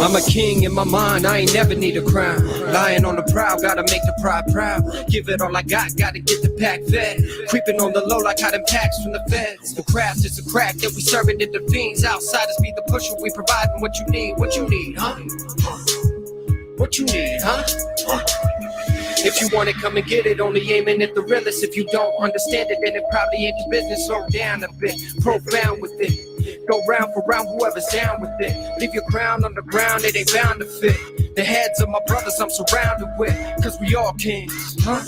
I'm a king in my mind, I ain't never need a crown. Lying on the prowl, gotta make the pride proud. Give it all I got, gotta get the pack fed. Creeping on the low like how them packs from the feds. The craft is a crack that we serving to the fiends. Outsiders be the pusher, we providing what you need, huh? What you need, huh? If you want it, come and get it. Only aiming at the realest. If you don't understand it, then it probably ain't your business. Slow down a bit, profound with it. Go round for round, whoever's down with it. Leave your crown on the ground, it ain't bound to fit. The heads of my brothers I'm surrounded with. Cause we all kings, huh?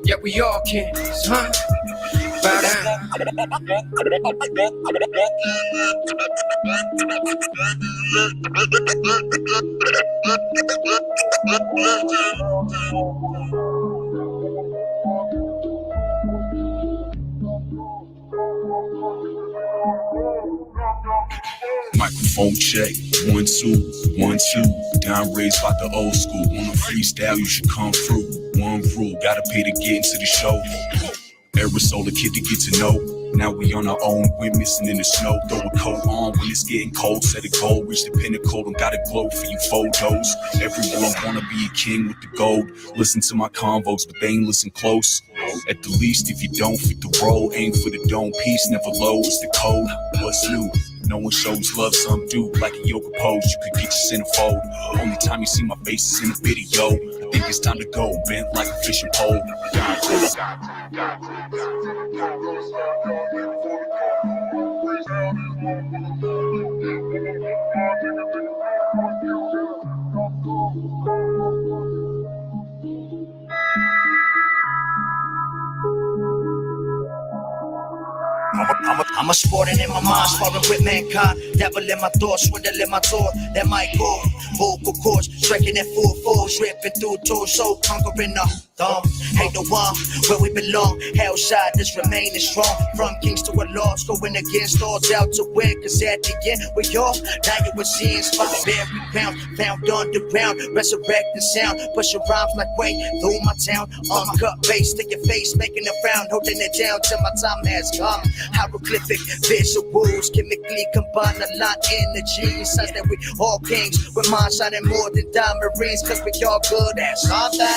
Yeah, we all kings, huh? Bow down. Microphone check, 1 2 1 2. Down raised by the old school. On a freestyle, you should come through. One rule, gotta pay to get into the show. Aerosol, a kid to get to know. Now we on our own, we're missing in the snow. Throw a coat on when it's getting cold. Set a goal, reach the pinnacle, and got a glow for you photos. Everyone wanna be a king with the gold. Listen to my convos, but they ain't listen close. At the least, if you don't fit the role, aim for the dome piece, never low, it's the code. What's new? No one shows love, some do like a yoga pose. You could get your centerfold. Only time you see my face is in a video. I think it's time to go, bent like a fishing pole. I'm a sporting in my mind, sparring with mankind. Devil in my thoughts, swindle in my thought. That might go vocal cords, striking at full force, ripping through toes, so conquering the thumb. Ain't no one where we belong. Hellside, this remaining strong. From kings to a loss, going against odds out to win. Cause at the end, we all now you were seeing spot buried pound, found underground, resurrecting sound. Push your rhymes like way through my town. Uncut bass to your face, making a frown, holding it down till my time has come. Hieroglyphic visuals chemically combine a lot energy. Signs that we all kings with minds shining more than diamond rings. Cause we all good at something.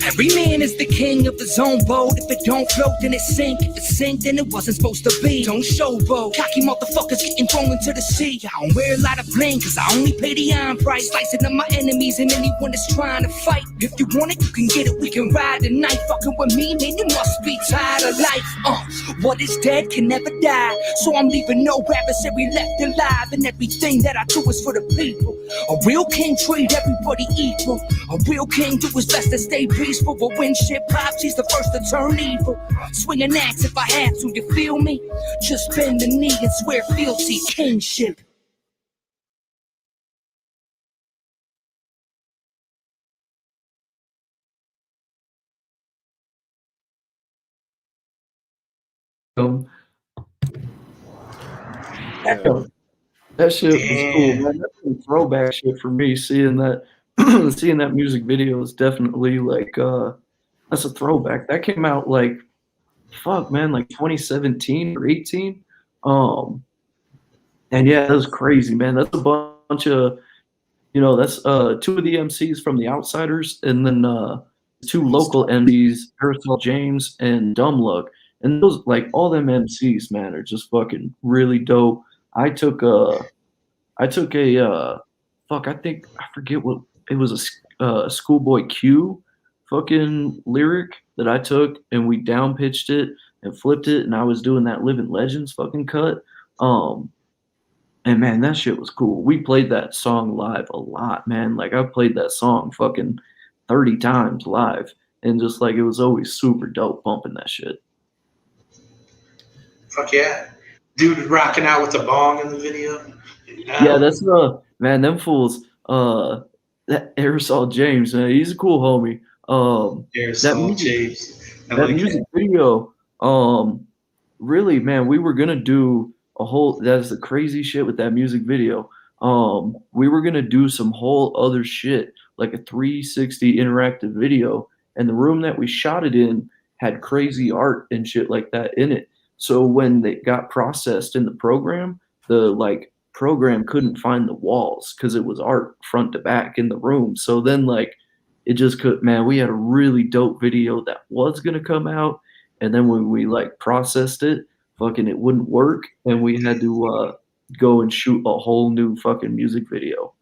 Every man is the king of his own boat. If it don't float, then it sink. If it sink, then it wasn't supposed to be. Don't showboat. Cocky motherfuckers getting thrown into the sea. I don't wear a lot of bling, cause I only pay the iron price. Slicing up my enemies and anyone that's trying to fight. If you want it, you can get it. We can ride tonight. Fucking with me, man, you must be tired of life. What is dead can never die. So I'm leaving no adversary left alive. And everything that I do is for the people. A real king treat everybody equal. A real king do his best to stay peaceful. But when shit pops, he's the first to turn evil. Swing an axe if I have to, you feel me? Just bend the knee and swear fealty, kingship. That shit was cool, man. That's some throwback shit for me. Seeing that, seeing that music video is definitely like that's a throwback. That came out like, fuck, man, like 2017 or 18. And yeah, that was crazy, man. That's a bunch of, you know, that's 2 of the MCs from The Outsiders, and then 2 local MCs, Aerosol James and Dumb Luck. And those, like, all them MCs, man, are just fucking really dope. I took a fuck, I forget what it was, a Schoolboy Q fucking lyric that I took, and we down pitched it and flipped it, and I was doing that Living Legends fucking cut. And man, that shit was cool. We played that song live a lot, man. Like, I played that song fucking 30 times live, and just like, it was always super dope bumping that shit. Fuck yeah. Dude rocking out with the bong in the video. Yeah, that's man, them fools, that Aerosol James, man, he's a cool homie. That Aerosol music, James. I that like music that. video, really, man, we were gonna do a whole. That's the crazy shit with that music video. We were gonna do some whole other shit, like a 360 interactive video, and the room that we shot it in had crazy art and shit like that in it. So when they got processed in the program, the like program couldn't find the walls because it was art front to back in the room. So then like it just could, man, we had a really dope video that was gonna come out, and then when we like processed it, fucking it wouldn't work, and we had to go and shoot a whole new fucking music video.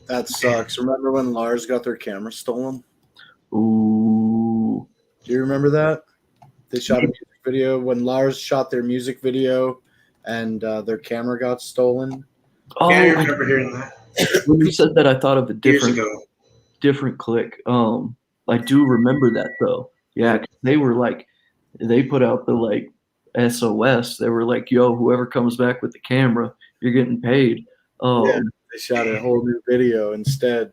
That sucks. Remember when Lars got their camera stolen? Ooh. Do you remember that? They shot a music video when Lars shot their music video, and their camera got stolen. Oh, Yeah, I remember hearing that when you said that, I thought of a years different ago. different click. I do remember that though. Yeah, 'cause they were like, they put out the like SOS. They were like, "Yo, whoever comes back with the camera, you're getting paid." Yeah. They shot a whole new video instead.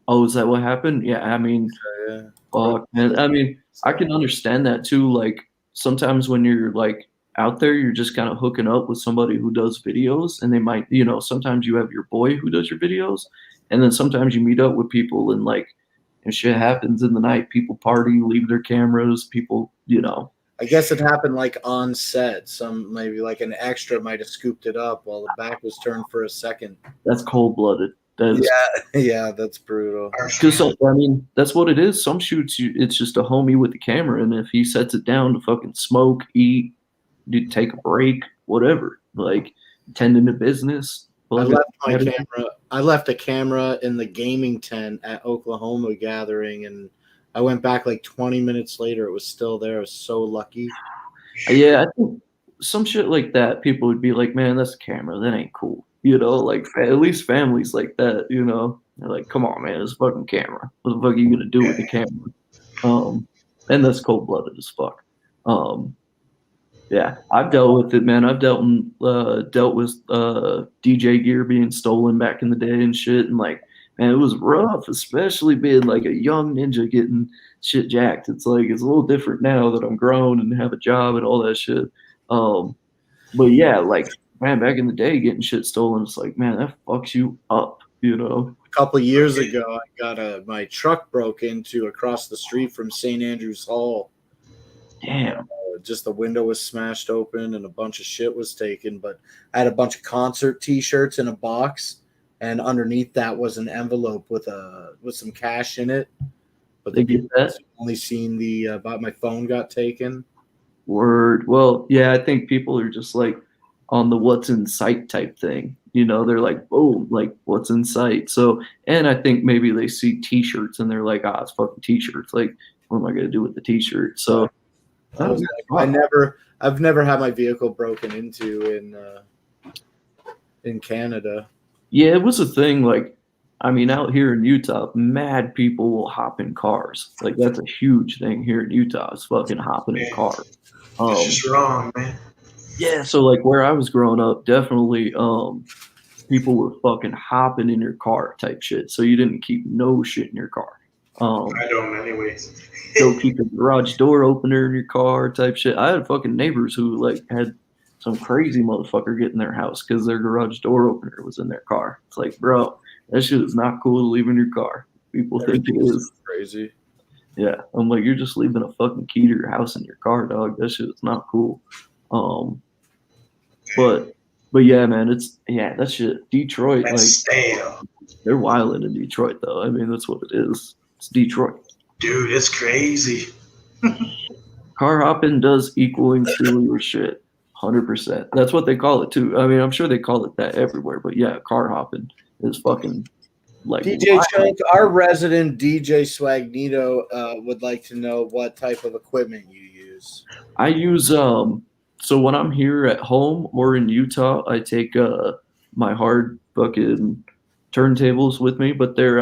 Oh, is that what happened? Yeah, I mean, Yeah. fuck, man. I mean, I can understand that too. Like sometimes when you're like out there, you're just kind of hooking up with somebody who does videos, and they might, sometimes you have your boy who does your videos, and then sometimes you meet up with people and like, and shit happens in the night. People party, leave their cameras. People, I guess it happened like on set. Some maybe like an extra might have scooped it up while the back was turned for a second. that's cold blooded. That is, Yeah, that's brutal. because I mean, that's what it is. Some shoots, it's just a homie with the camera, and if he sets it down to fucking smoke, eat, take a break, whatever, like tending to business. I left my camera. I left a camera in the gaming tent at Oklahoma gathering, and I went back like 20 minutes later. It was still there. I was so lucky. Yeah, I think some shit like that, people would be like, "Man, that's a camera. That ain't cool." Like at least families like that. They're like, "Come on, man, it's a fucking camera. What the fuck are you gonna do with the camera?" And that's cold blooded as fuck. Yeah, I've dealt with it, man. I've dealt with DJ gear being stolen back in the day and shit, and like, man, it was rough, especially being like a young ninja getting shit jacked. It's like it's a little different now that I'm grown and have a job and all that shit. But yeah, like, man, back in the day, getting shit stolen, it's like, man, that fucks you up, A couple years ago, I got my truck broke into across the street from St. Andrews Hall. Damn. Just the window was smashed open and a bunch of shit was taken. But I had a bunch of concert T-shirts in a box, and underneath that was an envelope with some cash in it. But They get that? only seen about my phone got taken. Word. Well, yeah, I think people are just like on the what's in sight type thing. They're like, boom, like what's in sight. So, and I think maybe they see T-shirts and they're like, it's fucking T-shirts. Like, what am I gonna do with the T-shirt? So, I've never had my vehicle broken into in Canada. yeah, it was a thing. Like, I mean, out here in Utah, mad people will hop in cars. Like, that's a huge thing here in Utah. Is fucking hopping in cars. It's just wrong, man. Yeah, so like where I was growing up, definitely people were fucking hopping in your car type shit. So you didn't keep no shit in your car. I don't, anyways. Go keep a garage door opener in your car type shit. I had fucking neighbors who like had some crazy motherfucker get in their house because their garage door opener was in their car. It's like, bro, that shit is not cool to leave in your car. People think it is. Crazy. Yeah, I'm like, you're just leaving a fucking key to your house in your car, dog. That shit is not cool. But yeah, man, that shit. Detroit, That's stale. they're wilding in Detroit, though. I mean, that's what it is. It's Detroit. Dude, it's crazy. Car hopping does equal and steal your shit, 100%. That's what they call it too. I mean, I'm sure they call it that everywhere, but yeah, car hopping is fucking like DJ wild. Chunk, our resident DJ Swagnito would like to know what type of equipment you use. I use so when I'm here at home or in Utah, I take my hard fucking turntables with me, but they're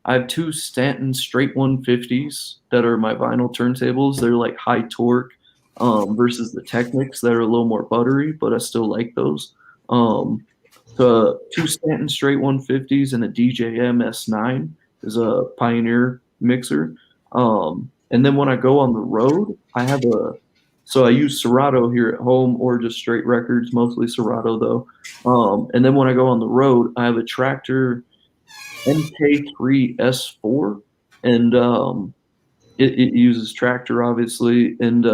I have two Stanton straight 150s that are my vinyl turntables. They're like high torque versus the Technics that are a little more buttery, but I still like those. The two Stanton straight 150s and a DJM S9, is a Pioneer mixer. And then when I go on the road, so I use Serato here at home or just straight records, mostly Serato though. And then when I go on the road, I have a Tractor MK3S4, and it uses Tractor obviously, and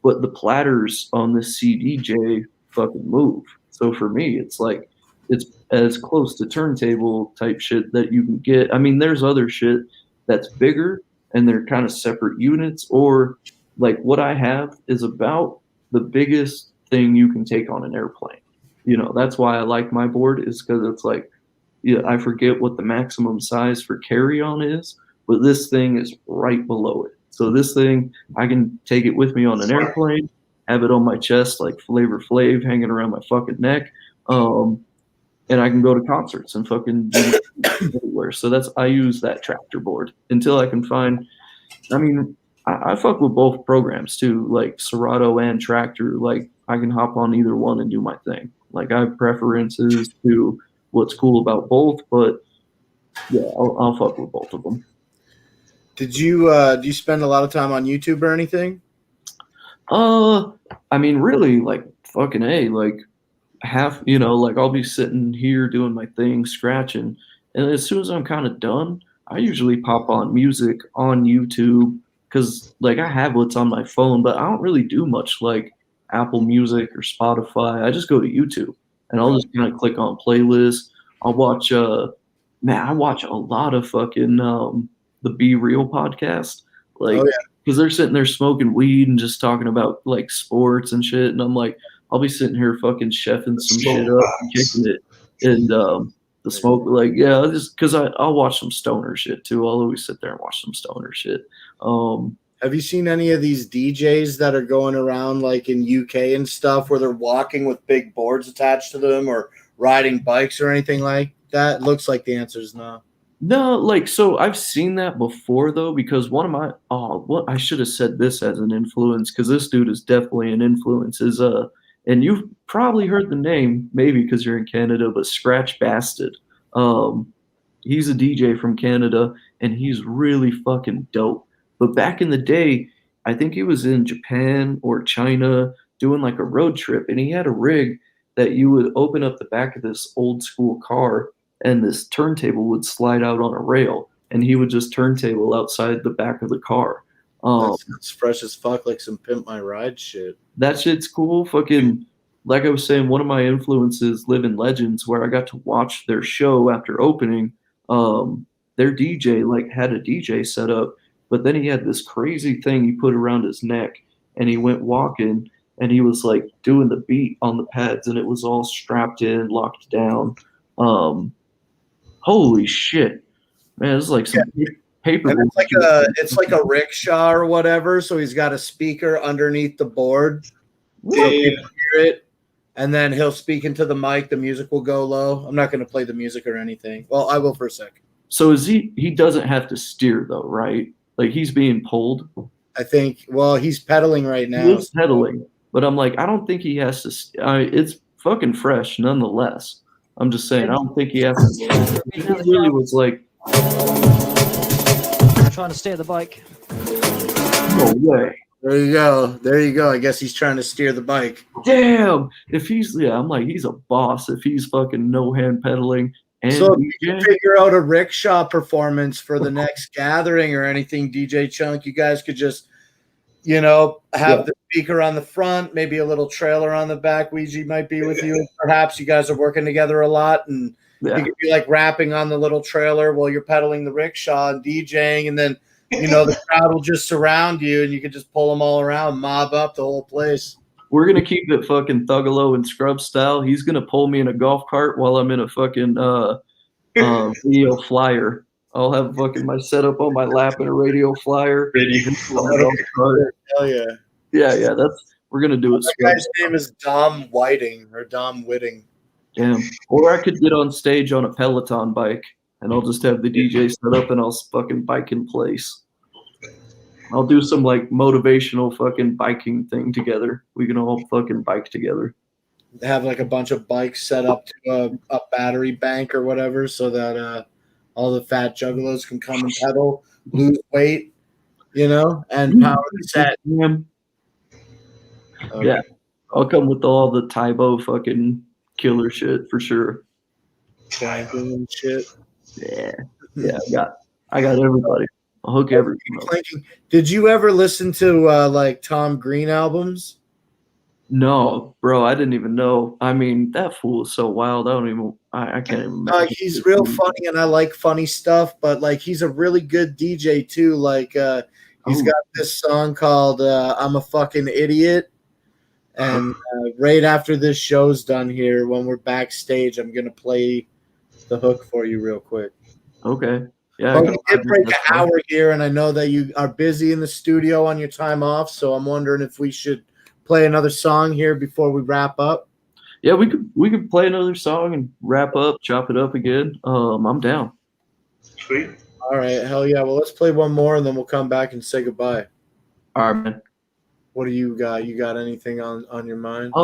but the platters on this CDJ fucking move. So for me, it's like it's as close to turntable type shit that you can get. I mean, there's other shit that's bigger and they're kind of separate units, or like what I have is about the biggest thing you can take on an airplane. You know, that's why I like my board, is because it's like, yeah, I forget what the maximum size for carry-on is, but this thing is right below it. So this thing, I can take it with me on an airplane, have it on my chest like Flavor Flav hanging around my fucking neck, and I can go to concerts and fucking do it everywhere. So I use that Tractor board until I can find. I mean, I fuck with both programs too, like Serato and Tractor. Like I can hop on either one and do my thing. Like I have preferences to what's cool about both, but yeah, I'll fuck with both of them. Do you spend a lot of time on YouTube or anything? I mean, really, like fucking A, like half, you know, like I'll be sitting here doing my thing, scratching, and as soon as I'm kind of done, I usually pop on music on YouTube, because like I have what's on my phone, but I don't really do much like Apple Music or Spotify. I just go to YouTube and I'll just kind of click on playlists. I'll watch I watch a lot of fucking the Be Real podcast, like because they're sitting there smoking weed and just talking about like sports and shit, and I'm like, I'll be sitting here fucking chefing some shit up and kicking it, and the smoke, like, yeah, just because I'll watch some stoner shit too. I'll always sit there and watch some stoner shit. Have you seen any of these DJs that are going around like in UK and stuff where they're walking with big boards attached to them or riding bikes or anything like that? It looks like the answer is no. No, like, so I've seen that before though, because one of my, I should have said this as an influence, because this dude is definitely an influence, is and you've probably heard the name, maybe because you're in Canada, but Scratch Bastard. He's a DJ from Canada, and he's really fucking dope. But back in the day, I think he was in Japan or China doing like a road trip, and he had a rig that you would open up the back of this old school car, and this turntable would slide out on a rail, and he would just turntable outside the back of the car. It's fresh as fuck, like some Pimp My Ride shit. That shit's cool. Fucking, like I was saying, one of my influences, Living Legends, where I got to watch their show after opening. Their DJ like had a DJ set up, but then he had this crazy thing he put around his neck, and he went walking, and he was like doing the beat on the pads, and it was all strapped in, locked down. Holy shit, man! It's like some paper. And it's like a rickshaw or whatever. So he's got a speaker underneath the board, so people hear it, and then he'll speak into the mic. The music will go low. I'm not going to play the music or anything. Well, I will for a second. So is he doesn't have to steer though, right? Like he's being pulled. I think. Well, he's pedaling right now. He's pedaling, but I'm like, I don't think he has to. It's fucking fresh, nonetheless. I'm just saying, I don't think he has to. He really was like, I'm trying to steer the bike. No way. There you go. There you go. I guess he's trying to steer the bike. Damn. If he's, I'm like, he's a boss. If he's fucking no hand pedaling. And so if you figure out a rickshaw performance for the next gathering or anything, DJ Chunk, you guys could just, have the speaker on the front, maybe a little trailer on the back. Ouija might be with you. Perhaps you guys are working together a lot, and you could be like rapping on the little trailer while you're pedaling the rickshaw and DJing, and then the crowd will just surround you, and you can just pull them all around, mob up the whole place. We're gonna keep it fucking Thuggalo and Scrub style. He's gonna pull me in a golf cart while I'm in a fucking radio flyer. I'll have fucking my setup on my lap in a radio flyer. Hell yeah. Yeah. We're gonna do it. That guy's name is Dom Whiting or Dom Whitting. Damn. Or I could get on stage on a Peloton bike, and I'll just have the DJ set up, and I'll fucking bike in place. I'll do some like motivational fucking biking thing together. We can all fucking bike together. Have like a bunch of bikes set up to a battery bank or whatever, so that all the fat juggalos can come and pedal, lose weight, and power the set. Yeah. Okay. Yeah. I'll come with all the Tybo fucking killer shit for sure. Clanking and shit. Yeah. Yeah, I got everybody. I'll hook everything up. Clanking. Did you ever listen to like Tom Green albums? No, bro, I didn't even know. I mean, that fool is so wild. I can't even imagine. He's real funny, and I like funny stuff, but like he's a really good DJ too. Like he's got this song called I'm a Fucking Idiot. And right after this show's done here, when we're backstage, I'm gonna play the hook for you real quick. Okay. Yeah. But we did break an hour here, and I know that you are busy in the studio on your time off, so I'm wondering if we should play another song here before we wrap up. Yeah, we could play another song and wrap up, chop it up again. I'm down. Sweet. All right, hell yeah. Well, let's play one more, and then we'll come back and say goodbye. All right, man. What do you got? You got anything on your mind?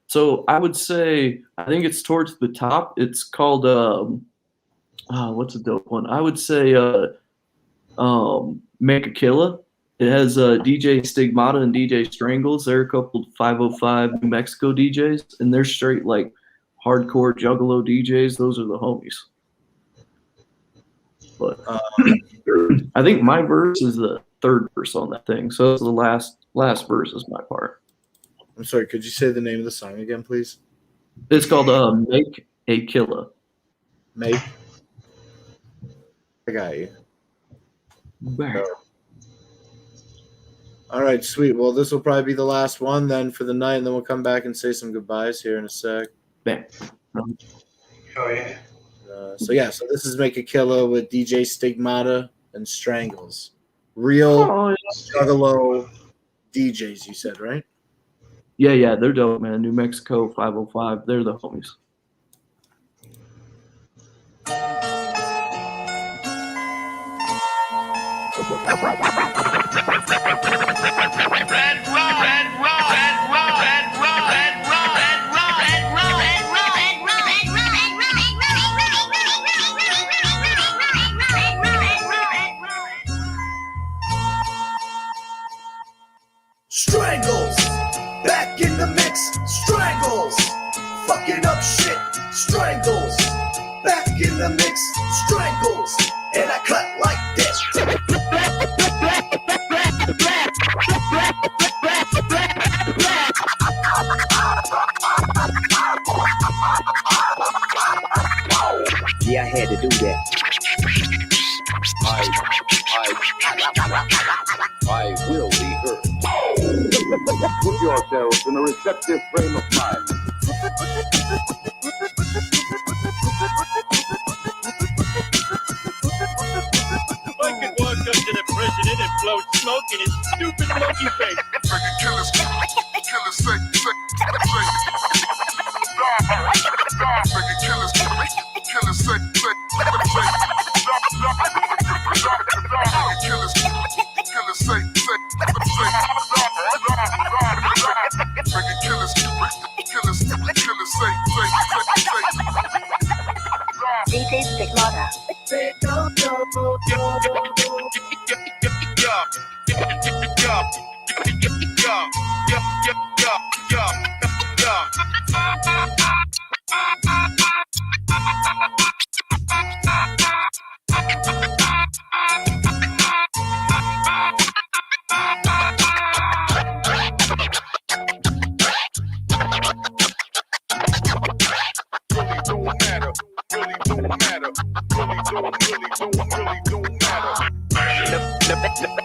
So I would say I think it's towards the top. It's called what's a dope one? I would say Make a Killa. It has DJ Stigmata and DJ Strangles. They're a couple 505 New Mexico DJs, and they're straight like hardcore juggalo DJs. Those are the homies. But I think my verse is the third verse on that thing. So it's the last verse is my part. I'm sorry, could you say the name of the song again, please? It's called Make a Killa. Make. I got you. All right, sweet. Well, this will probably be the last one then for the night, and then we'll come back and say some goodbyes here in a sec. Bam. Oh, yeah. So this is Make a Killa with DJ Stigmata and Strangles. Real juggalo DJs, you said, right? Yeah, they're dope, man. New Mexico 505, they're the homies. Strangles, back in the mix. Strangles, fucking up shit. Strangles, back in the mix. Strangles, and I cut like this. Yeah, I had to do that. I will be heard. Put yourselves in a receptive frame of mind. I could walk up to the president and blow smoke in his stupid monkey face. Freaking killers, killers, say, freaking killers, killers, say, killers, killers, say, freaking killers, killers, say, DJ Stigmata.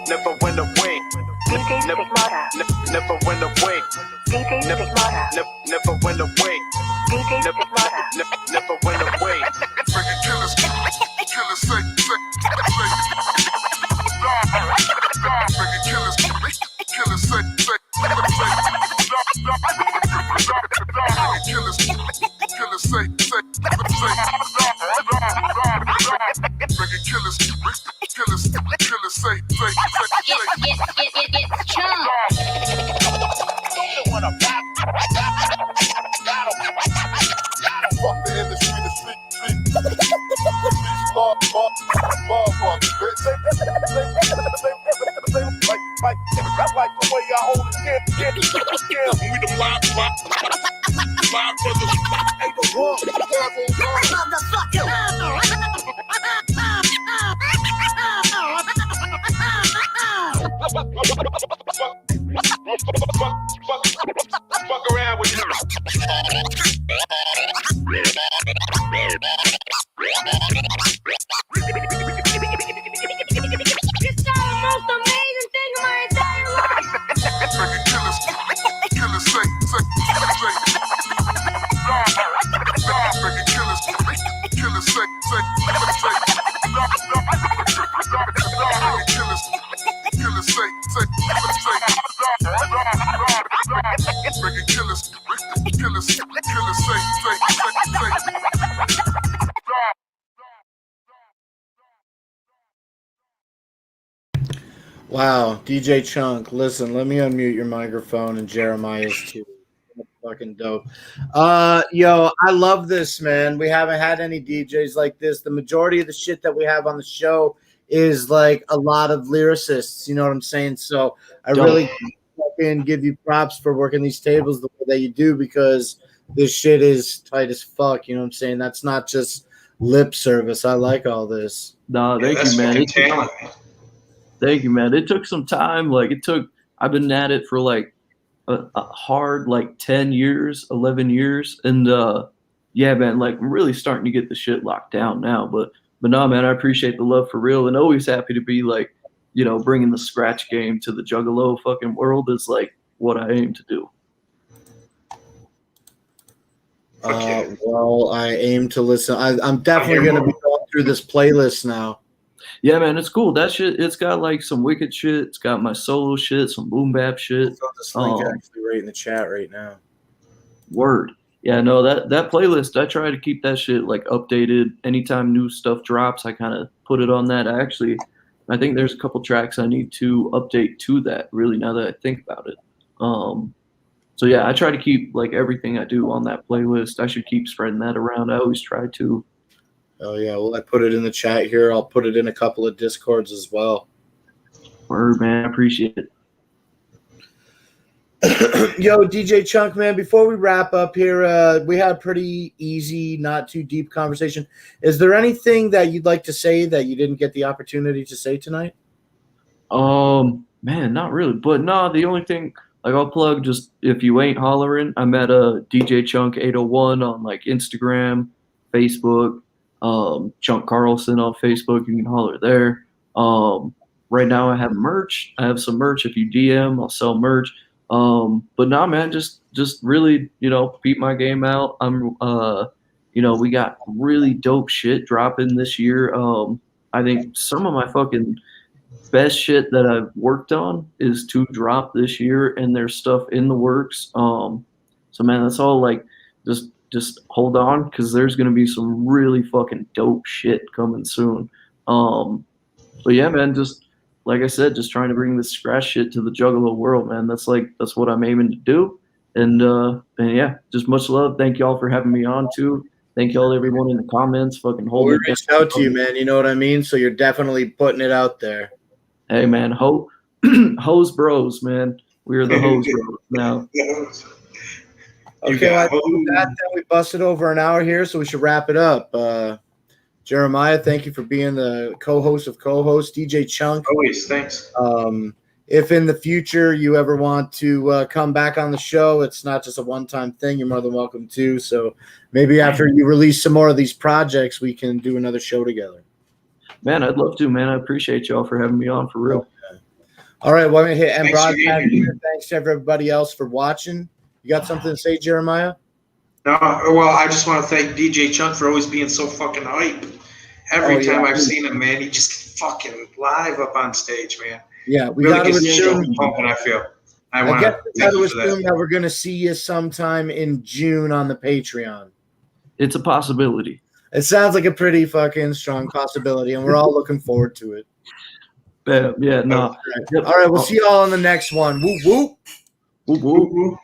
Never went away. DJ Stigmata. Never went away. DJ Stigmata. Never went away. DJ Stigmata. Never went away. Freaking killers, killers, say, freaking killers, killers, say, killers, killers, say, freaking killers, killers, say, It's Chum. fuck the industry, the street, Motherfucker, bitch. Like the way I hold it, yeah. We the live brothers. Ain't the world, fuck around with you. It's the most amazing thing in my entire life. Wow, DJ Chunk, listen, let me unmute your microphone and Jeremiah's too. That's fucking dope. Yo, I love this, man. We haven't had any DJs like this. The majority of the shit that we have on the show is like a lot of lyricists, you know what I'm saying? So I really fucking give you props for working these tables the way that you do, because this shit is tight as fuck, you know what I'm saying? That's not just lip service. I like all this. No, thank you, man. Talent. Thank you, man. It took some time. Like I've been at it for like a hard like 10 years, 11 years. And yeah, man, like I'm really starting to get the shit locked down now. But no, man, I appreciate the love for real, and always happy to be like, you know, bringing the scratch game to the Juggalo fucking world is like what I aim to do. Well, I aim to listen. I'm definitely going to be going through this playlist now. Yeah, man, it's cool. That shit, it's got like some wicked shit. It's got my solo shit, some boom bap shit. I'll this link actually right in the chat right now. Word. Yeah, no, that playlist, I try to keep that shit like updated. Anytime new stuff drops, I kind of put it on that. I think there's a couple tracks I need to update to that, really, now that I think about it. So yeah, I try to keep like everything I do on that playlist. I should keep spreading that around. I always try to. Oh yeah, well I put it in the chat here. I'll put it in a couple of Discords as well. Word, man, I appreciate it. Yo, DJ Chunk, man, before we wrap up here, we had a pretty easy, not too deep conversation. Is there anything that you'd like to say that you didn't get the opportunity to say tonight? Man, not really. But no, the only thing, like, I'll plug, just if you ain't hollering, I'm at DJ Chunk 801 on like Instagram, Facebook, Chunk Carlson on Facebook. You can holler there. Right now I have merch. I have some merch. If you DM, I'll sell merch. But nah, man, just really, you know, beat my game out. I'm, you know, we got really dope shit dropping this year. I think some of my fucking best shit that I've worked on is to drop this year, and there's stuff in the works. So man, that's all, like, just hold on, because there's gonna be some really fucking dope shit coming soon. But yeah, man, just like I said, just trying to bring this scratch shit to the Juggalo world, man. That's what I'm aiming to do. And yeah, just much love. Thank y'all for having me on too. Thank y'all, everyone in the comments. Fucking hold it. We reached out to you, man. You know what I mean? So you're definitely putting it out there. Hey, man, hose bros, man. We are the hose bros now. Okay, I think with that, we busted over an hour here, so we should wrap it up. Jeremiah, thank you for being the co-host of co-host. DJ Chunk. Always, thanks. If in the future you ever want to come back on the show, it's not just a one-time thing. You're more than welcome to. So maybe after you release some more of these projects, we can do another show together. Man, I'd love to, man. I appreciate y'all for having me on, for real. Okay. All right, well, I'm going to hit end broadcast here. Thanks to everybody else for watching. You got something to say, Jeremiah? No, well, I just want to thank DJ Chunk for always being so fucking hype. Every time I've seen him, man, he just fucking live up on stage, man. Yeah, we really got to assume. Pumping, I feel. I guess we got to assume that we're going to see you sometime in June on the Patreon. It's a possibility. It sounds like a pretty fucking strong possibility, and we're all looking forward to it. Yeah, no. All right, we'll see you all on the next one. Whoop, whoop. Whoop, whoop.